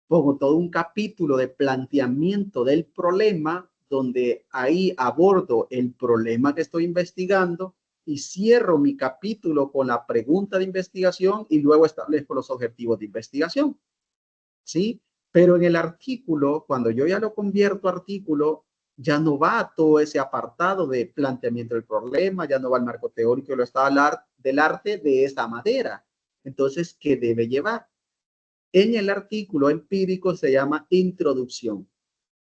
pongo todo un capítulo de planteamiento del problema, donde ahí abordo el problema que estoy investigando y cierro mi capítulo con la pregunta de investigación y luego establezco los objetivos de investigación, ¿sí? Pero en el artículo, cuando yo ya lo convierto a artículo, ya no va todo ese apartado de planteamiento del problema, ya no va el marco teórico del arte de esa manera. Entonces, ¿qué debe llevar? En el artículo empírico se llama introducción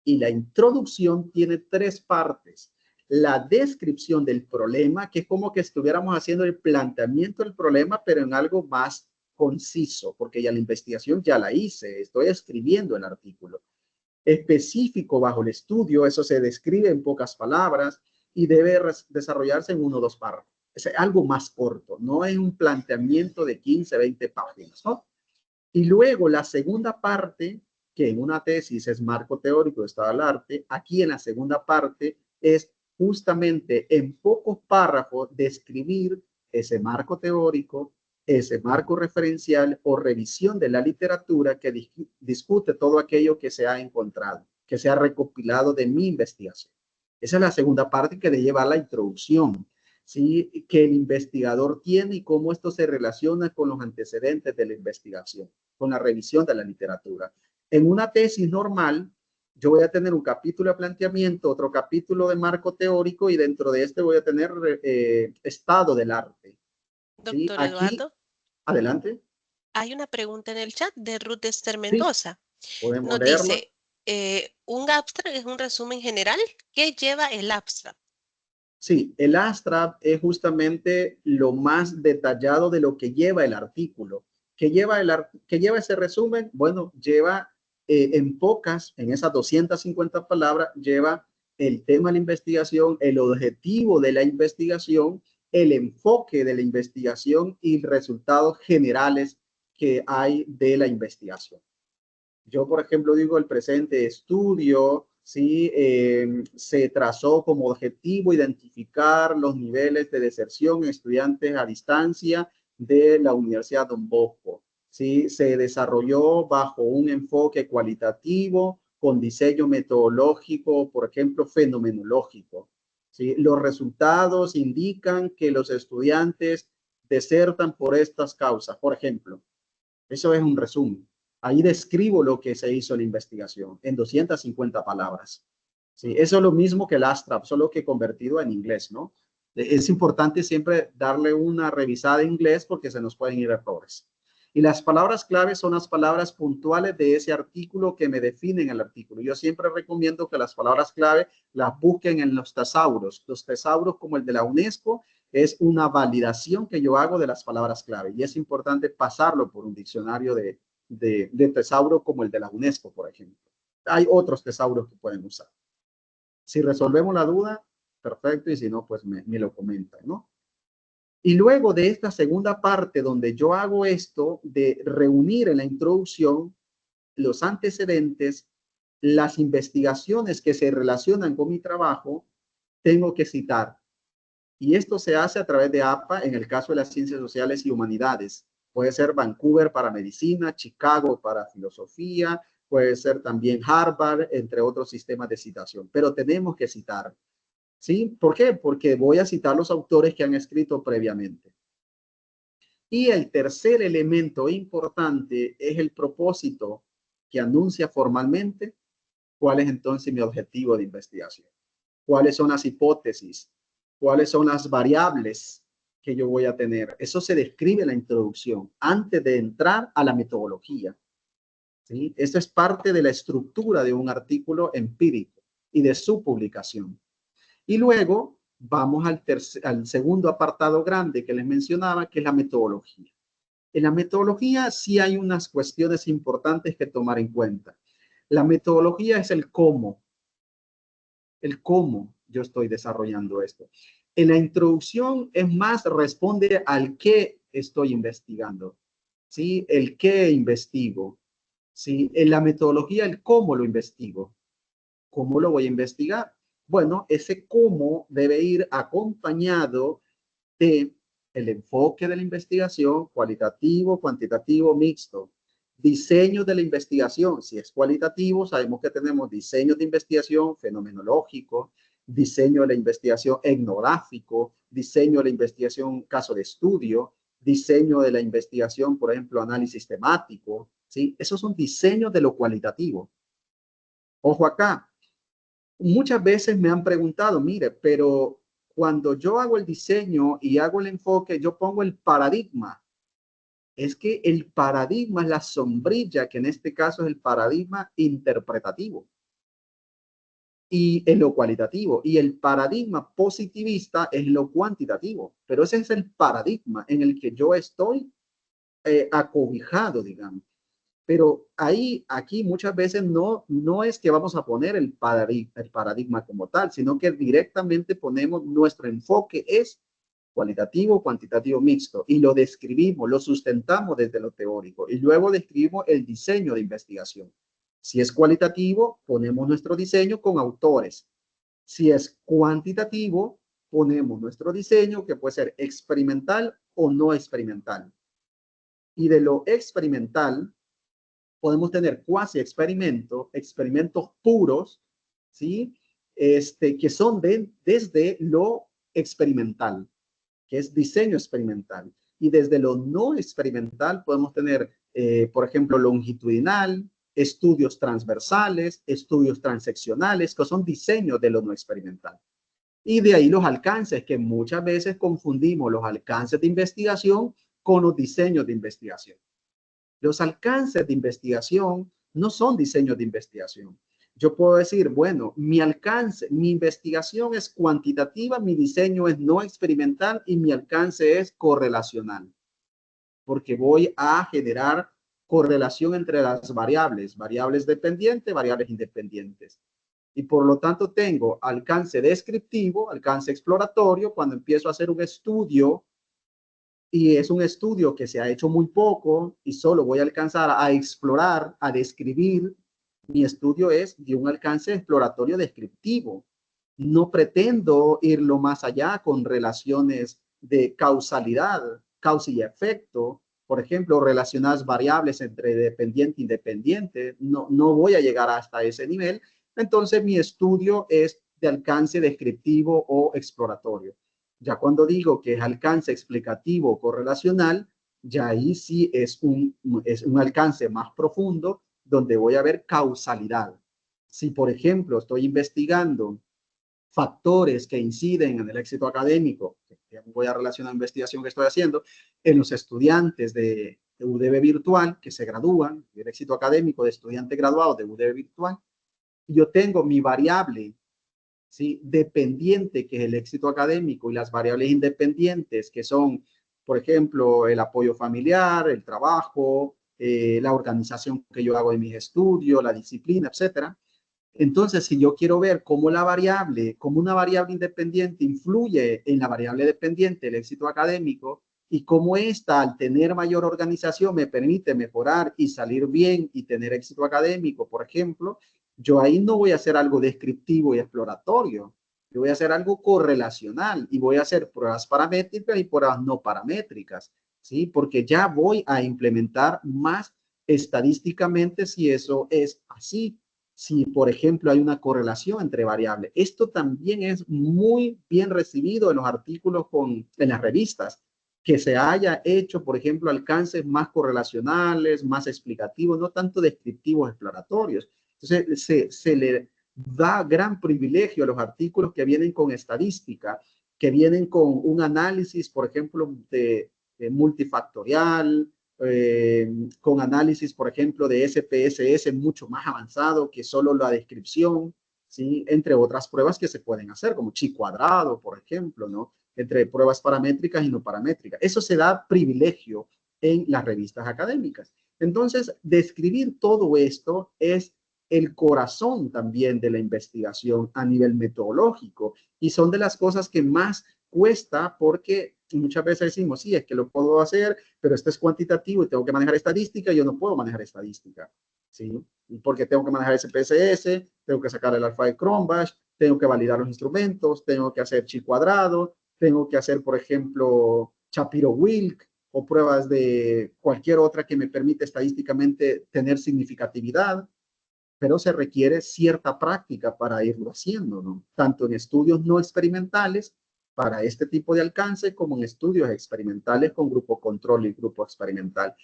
y la introducción tiene tres partes. La descripción del problema, que es como que estuviéramos haciendo el planteamiento del problema, pero en algo más conciso, porque ya la investigación ya la hice, estoy escribiendo el artículo. Específico bajo el estudio, eso se describe en pocas palabras y debe desarrollarse en 1 o 2 párrafos. Es algo más corto, no es un planteamiento de 15, 20 páginas, ¿no? Y luego la segunda parte, que en una tesis es marco teórico de estado del arte, aquí en la segunda parte es justamente en pocos párrafos describir ese marco teórico, ese marco referencial o revisión de la literatura que discute todo aquello que se ha encontrado, que se ha recopilado de mi investigación. Esa es la segunda parte que debe llevar la introducción, ¿sí? Que el investigador tiene y cómo esto se relaciona con los antecedentes de la investigación, con la revisión de la literatura. En una tesis normal, yo voy a tener un capítulo de planteamiento, otro capítulo de marco teórico y dentro de este voy a tener estado del arte. ¿Sí? Doctor Aquí, Eduardo, adelante. hay una pregunta en el chat de Ruth Esther Sí, Mendoza. podemos Nos leerlo. dice, un abstract es un resumen general. ¿Qué lleva el abstract? Sí, el abstract es justamente lo más detallado de lo que lleva el artículo. ¿Qué lleva, qué lleva ese resumen? Bueno, lleva en esas 250 palabras, lleva el tema de la investigación, el objetivo de la investigación, el enfoque de la investigación y resultados generales que hay de la investigación. Yo, por ejemplo, digo el presente estudio, ¿sí? Se trazó como objetivo identificar los niveles de deserción en estudiantes a distancia de la Universidad Don Bosco. ¿Sí? Se desarrolló bajo un enfoque cualitativo con diseño metodológico, por ejemplo, fenomenológico. ¿Sí? Los resultados indican que los estudiantes desertan por estas causas, por ejemplo. Eso es un resumen. Ahí describo lo que se hizo en la investigación en 250 palabras. Sí, eso es lo mismo que el abstract, solo que convertido en inglés, ¿no? Es importante siempre darle una revisada en inglés porque se nos pueden ir errores. Y las palabras clave son las palabras puntuales de ese artículo que me definen el artículo. Yo siempre recomiendo que las palabras clave las busquen en los tesauros. Los tesauros como el de la UNESCO es una validación que yo hago de las palabras clave y es importante pasarlo por un diccionario de tesauro como el de la UNESCO, por ejemplo. Hay otros tesauros que pueden usar. Si resolvemos la duda, perfecto, y si no, pues me lo comentan, ¿no? Y luego de esta segunda parte donde yo hago esto de reunir en la introducción los antecedentes, las investigaciones que se relacionan con mi trabajo, tengo que citar. Y esto se hace a través de APA en el caso de las ciencias sociales y humanidades. Puede ser Vancouver para medicina, Chicago para filosofía, puede ser también Harvard, entre otros sistemas de citación. Pero tenemos que citar. ¿Sí? ¿Por qué? Porque voy a citar los autores que han escrito previamente. Y el tercer elemento importante es el propósito que anuncia formalmente cuál es entonces mi objetivo de investigación. ¿Cuáles son las hipótesis? ¿Cuáles son las variables que yo voy a tener. Eso se describe en la introducción, antes de entrar a la metodología. ¿Sí? Esto es parte de la estructura de un artículo empírico y de su publicación. Y luego vamos al segundo apartado grande que les mencionaba, que es la metodología. En la metodología sí hay unas cuestiones importantes que tomar en cuenta. La metodología es el cómo yo estoy desarrollando esto. En la introducción es más, responde al qué estoy investigando, ¿sí? El qué investigo, ¿sí? En la metodología, el cómo lo investigo. ¿Cómo lo voy a investigar? Bueno, ese cómo debe ir acompañado de el enfoque de la investigación, cualitativo, cuantitativo, mixto. Diseño de la investigación, si es cualitativo, sabemos que tenemos diseño de investigación fenomenológico, diseño de la investigación etnográfico, diseño de la investigación caso de estudio, diseño de la investigación, por ejemplo, análisis temático, ¿sí? Esos son diseños de lo cualitativo. Ojo acá, muchas veces me han preguntado, mire, pero cuando yo hago el diseño y hago el enfoque, yo pongo el paradigma. Es que el paradigma es la sombrilla, que en este caso es el paradigma interpretativo y en lo cualitativo. Y el paradigma positivista es lo cuantitativo. Pero ese es el paradigma en el que yo estoy acobijado, digamos. Pero aquí muchas veces no es que vamos a poner el paradigma como tal, sino que directamente ponemos nuestro enfoque es cualitativo, cuantitativo, mixto, y lo describimos, lo sustentamos desde lo teórico, y luego describimos el diseño de investigación. Si es cualitativo, ponemos nuestro diseño con autores. Si es cuantitativo, ponemos nuestro diseño que puede ser experimental o no experimental. Y de lo experimental, podemos tener cuasi experimentos puros, ¿sí? Que son desde lo experimental, que es diseño experimental. Y desde lo no experimental podemos tener, por ejemplo, longitudinal, estudios transversales, estudios transeccionales, que son diseños de lo no experimental. Y de ahí los alcances, que muchas veces confundimos los alcances de investigación con los diseños de investigación. Los alcances de investigación no son diseños de investigación. Yo puedo decir, bueno, mi alcance, mi investigación es cuantitativa, mi diseño es no experimental y mi alcance es correlacional, porque voy a generar correlación entre las variables dependientes, variables independientes. Y por lo tanto tengo alcance descriptivo, alcance exploratorio, cuando empiezo a hacer un estudio y es un estudio que se ha hecho muy poco y solo voy a alcanzar a explorar, a describir. Mi estudio es de un alcance exploratorio descriptivo. No pretendo irlo más allá con relaciones de causalidad, causa y efecto. Por ejemplo, relacionar variables entre dependiente e independiente. No voy a llegar hasta ese nivel. Entonces, mi estudio es de alcance descriptivo o exploratorio. Ya cuando digo que es alcance explicativo o correlacional, ya ahí sí es un alcance más profundo donde voy a ver causalidad. Si, por ejemplo, estoy investigando factores que inciden en el éxito académico, que voy a relacionar la investigación que estoy haciendo, en los estudiantes de UDB virtual que se gradúan, el éxito académico de estudiantes graduados de UDB virtual, yo tengo mi variable, ¿sí?, dependiente, que es el éxito académico, y las variables independientes, que son, por ejemplo, el apoyo familiar, el trabajo, la organización que yo hago de mis estudios, la disciplina, etcétera. Entonces, si yo quiero ver cómo una variable independiente influye en la variable dependiente, el éxito académico, y cómo esta, al tener mayor organización, me permite mejorar y salir bien y tener éxito académico, por ejemplo, yo ahí no voy a hacer algo descriptivo y exploratorio. Yo voy a hacer algo correlacional y voy a hacer pruebas paramétricas y pruebas no paramétricas, ¿sí? Porque ya voy a implementar más estadísticamente si eso es así. Si, por ejemplo, hay una correlación entre variables. Esto también es muy bien recibido en los artículos en las revistas, que se haya hecho, por ejemplo, alcances más correlacionales, más explicativos, no tanto descriptivos exploratorios. Entonces, se le da gran privilegio a los artículos que vienen con estadística, que vienen con un análisis, por ejemplo, de multifactorial, con análisis, por ejemplo, de SPSS mucho más avanzado que solo la descripción, ¿sí? Entre otras pruebas que se pueden hacer, como chi cuadrado, por ejemplo, ¿no? Entre pruebas paramétricas y no paramétricas. Eso se da privilegio en las revistas académicas. Entonces, describir todo esto es el corazón también de la investigación a nivel metodológico y son de las cosas que más cuesta porque muchas veces decimos, sí, es que lo puedo hacer, pero esto es cuantitativo y tengo que manejar estadística y yo no puedo manejar estadística, ¿sí? Porque tengo que manejar SPSS, tengo que sacar el alfa de Cronbach, tengo que validar los instrumentos, tengo que hacer chi cuadrado, tengo que hacer, por ejemplo, Shapiro-Wilk o pruebas de cualquier otra que me permite estadísticamente tener significatividad, pero se requiere cierta práctica para irlo haciendo, ¿no? Tanto en estudios no experimentales para este tipo de alcance como en estudios experimentales con grupo control y grupo experimental.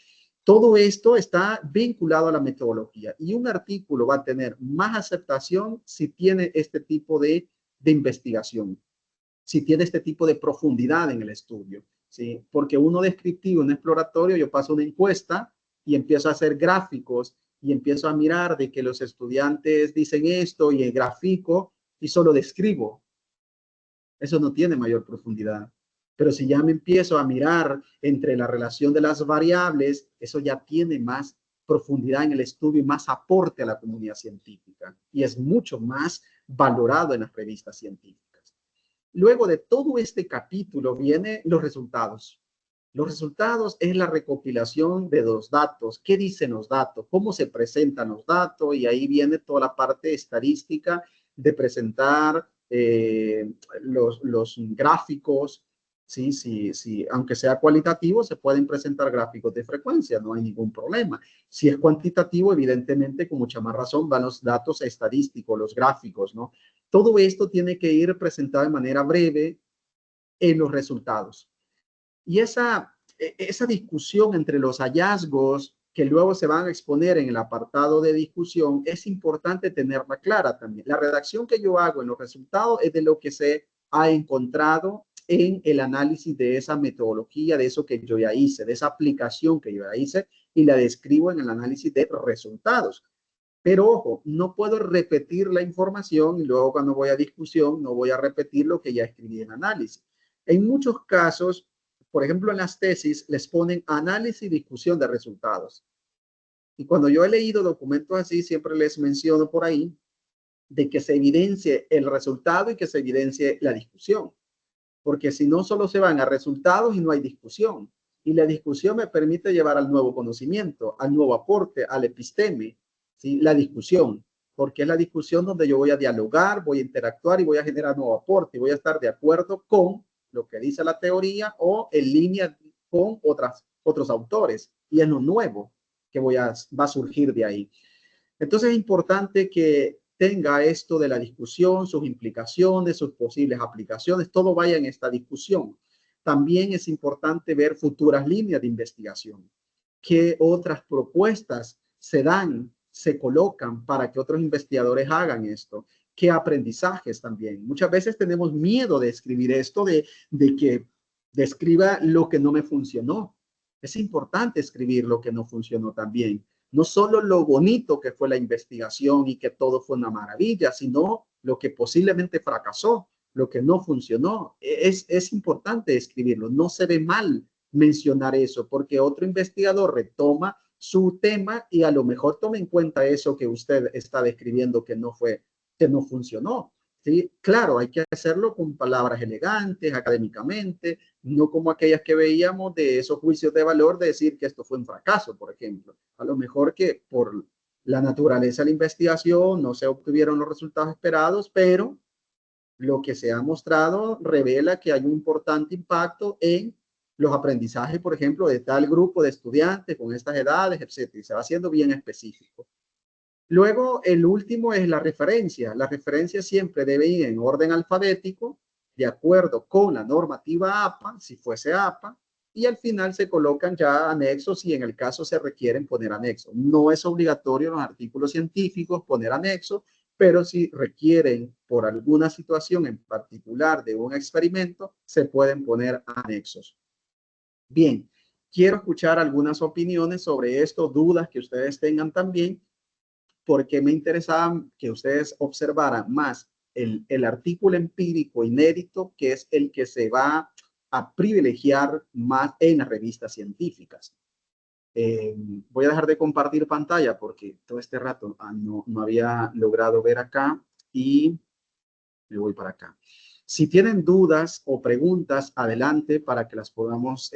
Todo esto está vinculado a la metodología y un artículo va a tener más aceptación si tiene este tipo de investigación, si tiene este tipo de profundidad en el estudio, ¿sí? Porque uno descriptivo, un exploratorio, yo paso una encuesta y empiezo a hacer gráficos y empiezo a mirar de que los estudiantes dicen esto y el gráfico y solo describo. Eso no tiene mayor profundidad. Pero si ya me empiezo a mirar entre la relación de las variables, eso ya tiene más profundidad en el estudio y más aporte a la comunidad científica. Y es mucho más valorado en las revistas científicas. Luego de todo este capítulo vienen los resultados. Los resultados es la recopilación de los datos. ¿Qué dicen los datos? ¿Cómo se presentan los datos? Y ahí viene toda la parte estadística de presentar los gráficos. Sí, sí, sí. Aunque sea cualitativo, se pueden presentar gráficos de frecuencia, no hay ningún problema. Si es cuantitativo, evidentemente, con mucha más razón, van los datos estadísticos, los gráficos, ¿no? Todo esto tiene que ir presentado de manera breve en los resultados. Y esa discusión entre los hallazgos que luego se van a exponer en el apartado de discusión, es importante tenerla clara también. La redacción que yo hago en los resultados es de lo que se ha encontrado en el análisis de esa metodología, de eso que yo ya hice, de esa aplicación que yo ya hice, y la describo en el análisis de resultados. Pero ojo, no puedo repetir la información y luego cuando voy a discusión no voy a repetir lo que ya escribí en análisis. En muchos casos, por ejemplo, en las tesis les ponen análisis y discusión de resultados. Y cuando yo he leído documentos así, siempre les menciono por ahí de que se evidencie el resultado y que se evidencie la discusión. Porque si no, solo se van a resultados y no hay discusión. Y la discusión me permite llevar al nuevo conocimiento, al nuevo aporte, al episteme, ¿sí? La discusión, porque es la discusión donde yo voy a dialogar, voy a interactuar y voy a generar nuevo aporte y voy a estar de acuerdo con lo que dice la teoría o en línea con otros autores. Y es lo nuevo que va a surgir de ahí. Entonces es importante que tenga esto de la discusión, sus implicaciones, sus posibles aplicaciones, todo vaya en esta discusión. También es importante ver futuras líneas de investigación. ¿Qué otras propuestas se dan, se colocan para que otros investigadores hagan esto? ¿Qué aprendizajes también? Muchas veces tenemos miedo de escribir esto, de que describa lo que no me funcionó. Es importante escribir lo que no funcionó también. No solo lo bonito que fue la investigación y que todo fue una maravilla, sino lo que posiblemente fracasó, lo que no funcionó. Es importante escribirlo. No se ve mal mencionar eso porque otro investigador retoma su tema y a lo mejor toma en cuenta eso que usted está describiendo que no funcionó. ¿Sí? Claro, hay que hacerlo con palabras elegantes, académicamente, no como aquellas que veíamos de esos juicios de valor de decir que esto fue un fracaso, por ejemplo. A lo mejor que por la naturaleza de la investigación no se obtuvieron los resultados esperados, pero lo que se ha mostrado revela que hay un importante impacto en los aprendizajes, por ejemplo, de tal grupo de estudiantes con estas edades, etcétera, y se va haciendo bien específico. Luego, el último es la referencia. La referencia siempre debe ir en orden alfabético, de acuerdo con la normativa APA, si fuese APA, y al final se colocan ya anexos y en el caso se requieren poner anexos. No es obligatorio en los artículos científicos poner anexos, pero si requieren por alguna situación en particular de un experimento, se pueden poner anexos. Bien, quiero escuchar algunas opiniones sobre esto, dudas que ustedes tengan también, porque me interesaba que ustedes observaran más el artículo empírico inédito, que es el que se va a privilegiar más en las revistas científicas. Voy a dejar de compartir pantalla porque todo este rato no había logrado ver acá y me voy para acá. Si tienen dudas o preguntas, adelante para que las podamos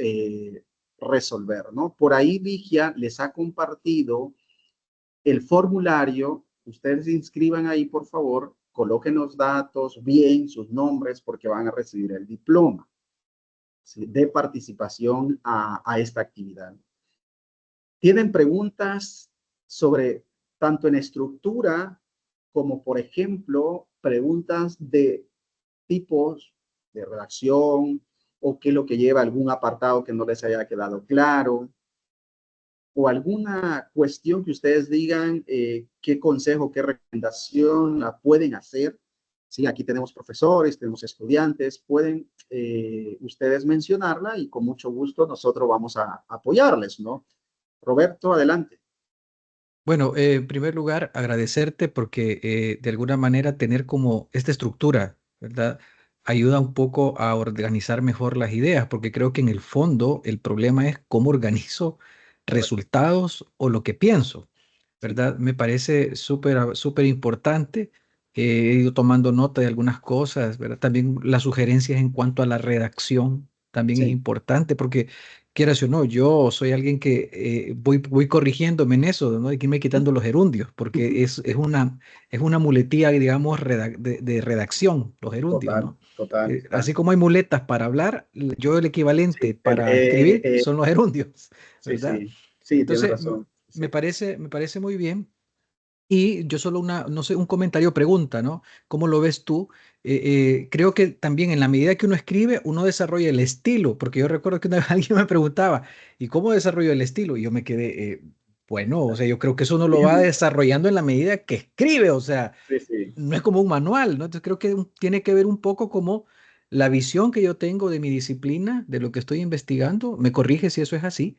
resolver, ¿no? Por ahí Ligia les ha compartido el formulario. Ustedes se inscriban ahí, por favor, coloquen los datos bien, sus nombres, porque van a recibir el diploma, ¿sí?, de participación a esta actividad. ¿Tienen preguntas sobre tanto en estructura como, por ejemplo, preguntas de tipos de redacción o qué es lo que lleva algún apartado que no les haya quedado claro? O alguna cuestión que ustedes digan, qué consejo, qué recomendación la pueden hacer. Sí, aquí tenemos profesores, tenemos estudiantes, pueden ustedes mencionarla y con mucho gusto nosotros vamos a apoyarles, ¿no? Roberto, adelante. Bueno, en primer lugar, agradecerte porque de alguna manera tener como esta estructura, ¿verdad? Ayuda un poco a organizar mejor las ideas, porque creo que en el fondo el problema es cómo organizo Correcto. resultados o lo que pienso, Sí, ¿verdad? Me parece súper importante. He ido tomando nota de algunas cosas, ¿verdad? También las sugerencias en cuanto a la redacción también es sí. importante porque quieras o no, yo soy alguien que voy corrigiéndome en eso, ¿no? Hay que irme quitando los gerundios, porque es una muletilla, digamos, de redacción, los gerundios, Total, ¿no? total, Así total. como hay muletas para hablar, yo el equivalente Sí, para escribir son los gerundios, sí, ¿verdad? sí, sí, tienes Entonces, razón. Sí, me parece muy bien. Y yo solo no sé, un comentario pregunta, ¿no? ¿Cómo lo ves tú? Creo que también en la medida que uno escribe, uno desarrolla el estilo, porque yo recuerdo que una vez alguien me preguntaba, ¿y cómo desarrollo el estilo? Y yo me quedé, bueno, o sea, yo creo que eso uno lo va desarrollando en la medida que escribe, o sea, sí, sí, no es como un manual, ¿no? Entonces creo que tiene que ver un poco como la visión que yo tengo de mi disciplina, de lo que estoy investigando, me corrige si eso es así,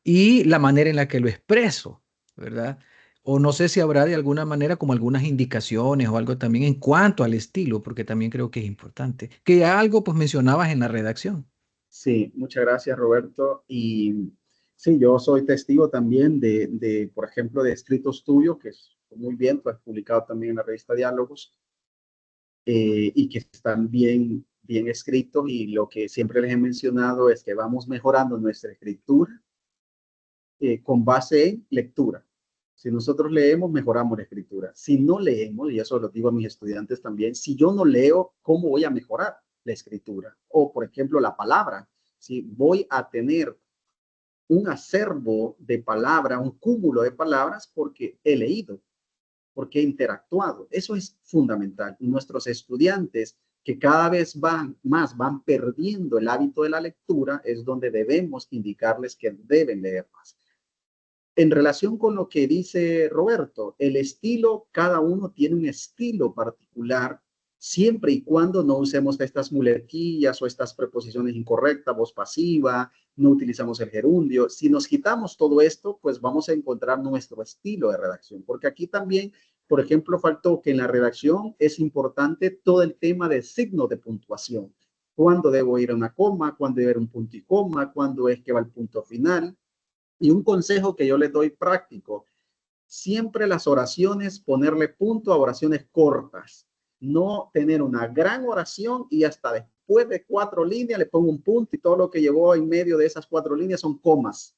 y la manera en la que lo expreso, ¿verdad? O no sé si habrá de alguna manera como algunas indicaciones o algo también en cuanto al estilo, porque también creo que es importante. Que algo pues mencionabas en la redacción. sí, muchas gracias, Roberto. Y sí, yo soy testigo también por ejemplo, de escritos tuyos, que es muy bien, tú has publicado también en la revista Diálogos, y que están bien escritos. Y lo que siempre les he mencionado es que vamos mejorando nuestra escritura con base en lectura. Si nosotros leemos, mejoramos la escritura. Si no leemos, y eso lo digo a mis estudiantes también, si yo no leo, ¿cómo voy a mejorar la escritura? O, por ejemplo, la palabra. Si voy a tener un acervo de palabras, un cúmulo de palabras, porque he leído, porque he interactuado. Eso es fundamental. Y nuestros estudiantes que cada vez van perdiendo el hábito de la lectura, es donde debemos indicarles que deben leer más. En relación con lo que dice Roberto, el estilo, cada uno tiene un estilo particular, siempre y cuando no usemos estas muletillas o estas preposiciones incorrectas, voz pasiva, no utilizamos el gerundio. Si nos quitamos todo esto, pues vamos a encontrar nuestro estilo de redacción, porque aquí también, por ejemplo, faltó que en la redacción es importante todo el tema de signo de puntuación. ¿Cuándo debo ir a una coma? ¿Cuándo debo ir a un punto y coma? ¿Cuándo es que va el punto final? Y un consejo que yo les doy práctico, siempre las oraciones, ponerle punto a oraciones cortas, no tener una gran oración y hasta después de 4 líneas le pongo un punto y todo lo que llevó en medio de esas 4 líneas son comas.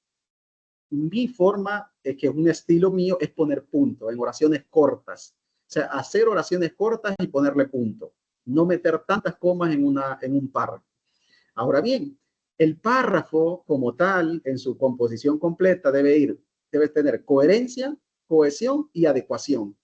Mi forma, que es un estilo mío, es poner punto en oraciones cortas. O sea, hacer oraciones cortas y ponerle punto. No meter tantas comas en un párrafo. Ahora bien, el párrafo como tal, en su composición completa, debe tener coherencia, cohesión y adecuación.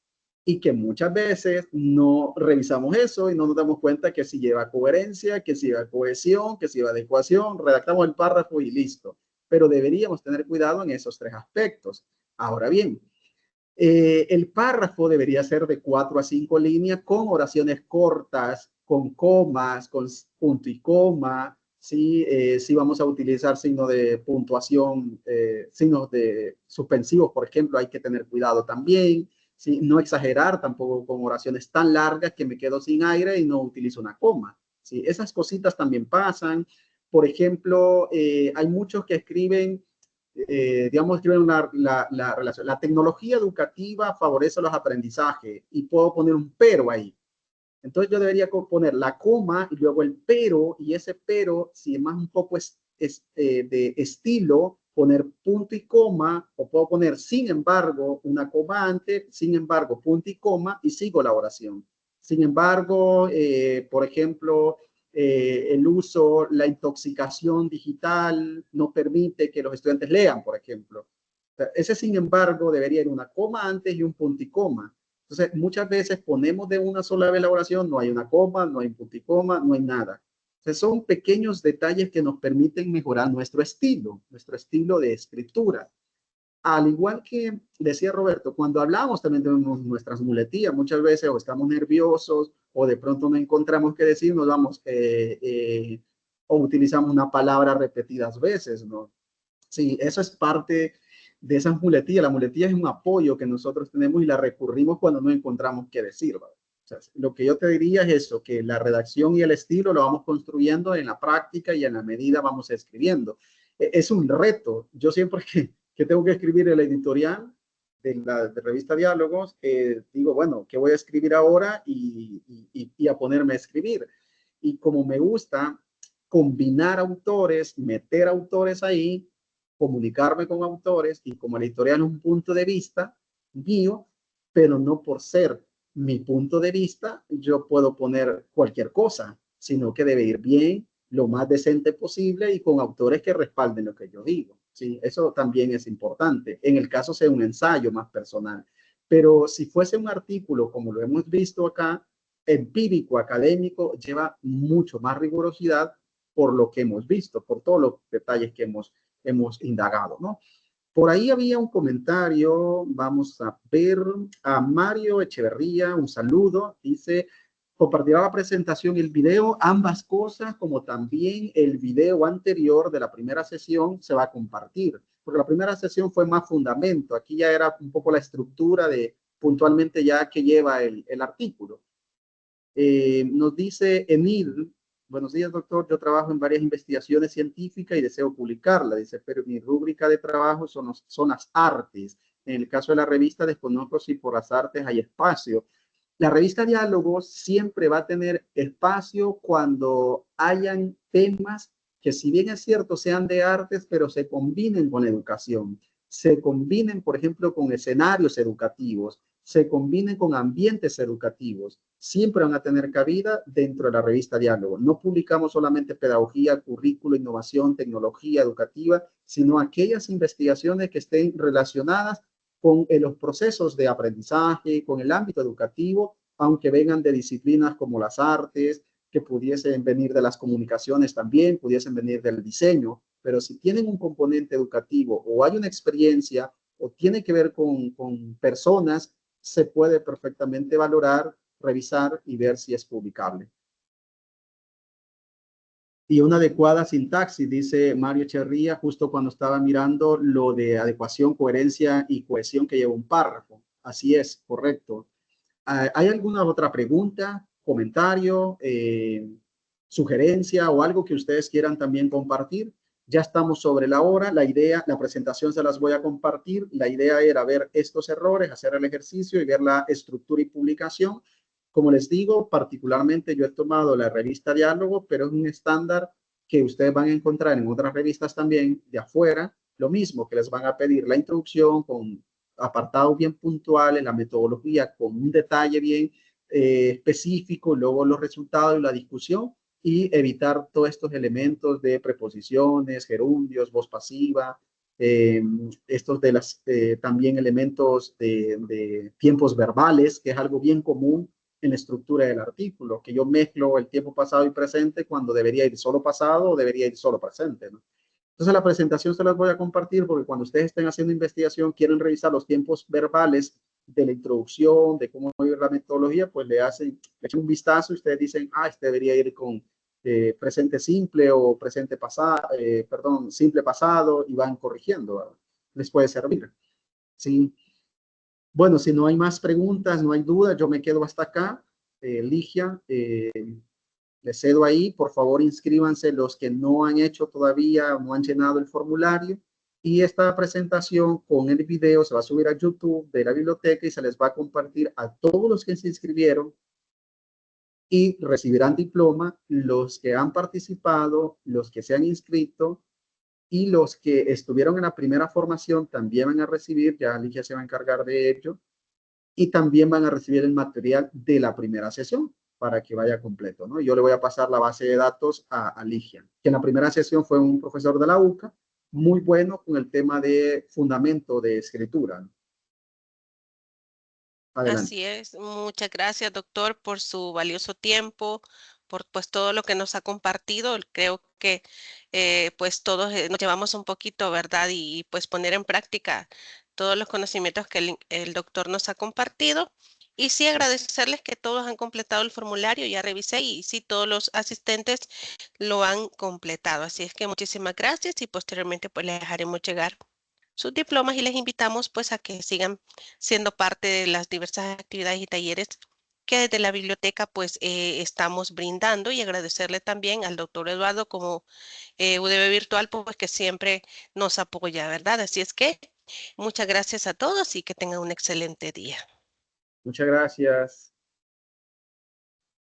Y que muchas veces no revisamos eso y no nos damos cuenta que si lleva coherencia, que si lleva cohesión, que si lleva adecuación, redactamos el párrafo y listo. Pero deberíamos tener cuidado en esos 3 aspectos. Ahora bien, El párrafo debería ser de 4 a 5 líneas con oraciones cortas, con comas, con punto y coma. Sí, sí vamos a utilizar signos de puntuación, signos de suspensivos, por ejemplo, hay que tener cuidado también. Sí, no exagerar tampoco con oraciones tan largas que me quedo sin aire y no utilizo una coma. Sí, esas cositas también pasan. Por ejemplo, hay muchos que escriben digamos, escriben la relación. La tecnología educativa favorece los aprendizajes y puedo poner un pero ahí. Entonces yo debería poner la coma y luego el pero, y ese pero, si es más un poco de estilo, poner punto y coma, o puedo poner sin embargo una coma antes, sin embargo punto y coma, y sigo la oración. Sin embargo, por ejemplo, el uso, la intoxicación digital no permite que los estudiantes lean, por ejemplo. Ese sin embargo debería ir una coma antes y un punto y coma. Entonces, muchas veces ponemos de una sola vez la oración, no hay una coma, no hay un punto y coma, no hay nada. Entonces, son pequeños detalles que nos permiten mejorar nuestro estilo de escritura. Al igual que decía Roberto, cuando hablamos también tenemos nuestras muletillas, muchas veces o estamos nerviosos o de pronto no encontramos qué decir, nos vamos o utilizamos una palabra repetidas veces, ¿no? Sí, eso es parte de esas muletillas. La muletilla es un apoyo que nosotros tenemos y la recurrimos cuando no encontramos qué decir, ¿vale? O sea, lo que yo te diría es eso, que la redacción y el estilo lo vamos construyendo en la práctica y en la medida vamos escribiendo. Es un reto. Yo siempre que tengo que escribir el editorial de revista Diálogos, digo, bueno, ¿qué voy a escribir ahora? Y a ponerme a escribir. Y como me gusta combinar autores, meter autores ahí, comunicarme con autores y como el editorial es un punto de vista mío, pero no por ser mi punto de vista, yo puedo poner cualquier cosa, sino que debe ir bien, lo más decente posible y con autores que respalden lo que yo digo. ¿Sí? Eso también es importante. En el caso sea un ensayo más personal. Pero si fuese un artículo, como lo hemos visto acá, empírico, académico, lleva mucho más rigurosidad por lo que hemos visto, por todos los detalles que hemos indagado, ¿no? Por ahí había un comentario, vamos a ver, a Mario Echeverría, un saludo, dice, compartirá la presentación y el video, ambas cosas, como también el video anterior de la primera sesión se va a compartir, porque la primera sesión fue más fundamento, aquí ya era un poco la estructura de puntualmente ya que lleva el artículo. Nos dice Emil, buenos días doctor, yo trabajo en varias investigaciones científicas y deseo publicarla, dice, pero mi rúbrica de trabajo son las artes. En el caso de la revista desconozco si por las artes hay espacio. La revista Diálogos siempre va a tener espacio cuando hayan temas que si bien es cierto sean de artes, pero se combinen con educación, se combinen, por ejemplo, con escenarios educativos, se combinen con ambientes educativos, siempre van a tener cabida dentro de la revista Diálogo. No publicamos solamente pedagogía, currículo, innovación, tecnología educativa, sino aquellas investigaciones que estén relacionadas con los procesos de aprendizaje, con el ámbito educativo, aunque vengan de disciplinas como las artes, que pudiesen venir de las comunicaciones también, pudiesen venir del diseño, pero si tienen un componente educativo o hay una experiencia o tiene que ver con personas, se puede perfectamente valorar, revisar y ver si es publicable. Y una adecuada sintaxis, dice Mario Echeverría, justo cuando estaba mirando lo de adecuación, coherencia y cohesión que lleva un párrafo. Así es, correcto. ¿Hay alguna otra pregunta, comentario, sugerencia o algo que ustedes quieran también compartir? Ya estamos sobre la hora. La presentación se las voy a compartir. La idea era ver estos errores, hacer el ejercicio y ver la estructura y publicación. Como les digo, particularmente yo he tomado la revista Diálogo, pero es un estándar que ustedes van a encontrar en otras revistas también de afuera. Lo mismo que les van a pedir la introducción con apartados bien puntuales, la metodología con un detalle bien específico, luego los resultados y la discusión y evitar todos estos elementos de preposiciones, gerundios, voz pasiva, estos de las también elementos de tiempos verbales, que es algo bien común en la estructura del artículo, que yo mezclo el tiempo pasado y presente cuando debería ir solo pasado o debería ir solo presente, ¿no? Entonces la presentación se las voy a compartir porque cuando ustedes estén haciendo investigación quieren revisar los tiempos verbales de la introducción, de cómo ir la metodología, pues le hacen un vistazo y ustedes dicen, este debería ir con presente simple o presente pasado, perdón, simple pasado, y van corrigiendo, ¿verdad? Les puede servir. Sí. Bueno, si no hay más preguntas, no hay dudas, yo me quedo hasta acá. Ligia, les cedo ahí. Por favor, inscríbanse los que no han hecho todavía, no han llenado el formulario. Y esta presentación con el video se va a subir a YouTube de la biblioteca y se les va a compartir a todos los que se inscribieron y recibirán diploma los que han participado, los que se han inscrito y los que estuvieron en la primera formación también van a recibir, ya Ligia se va a encargar de ello, y también van a recibir el material de la primera sesión para que vaya completo, ¿no? Yo le voy a pasar la base de datos a Ligia, que en la primera sesión fue un profesor de la UCA, muy bueno con el tema de fundamento de escritura, ¿no? Adelante. Así es. Muchas gracias, doctor, por su valioso tiempo, por pues todo lo que nos ha compartido. Creo que pues todos nos llevamos un poquito, ¿verdad? Y pues poner en práctica todos los conocimientos que el doctor nos ha compartido. Y sí, agradecerles que todos han completado el formulario, ya revisé y sí, todos los asistentes lo han completado. Así es que muchísimas gracias y posteriormente pues les dejaremos llegar sus diplomas y les invitamos pues a que sigan siendo parte de las diversas actividades y talleres que desde la biblioteca pues estamos brindando, y agradecerle también al doctor Eduardo como UDB Virtual pues que siempre nos apoya, ¿verdad? Así es que muchas gracias a todos y que tengan un excelente día. Muchas gracias.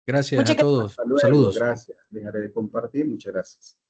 Gracias Muchas a gracias. todos. Hasta luego. Saludos. Gracias. Dejaré de compartir. Muchas gracias.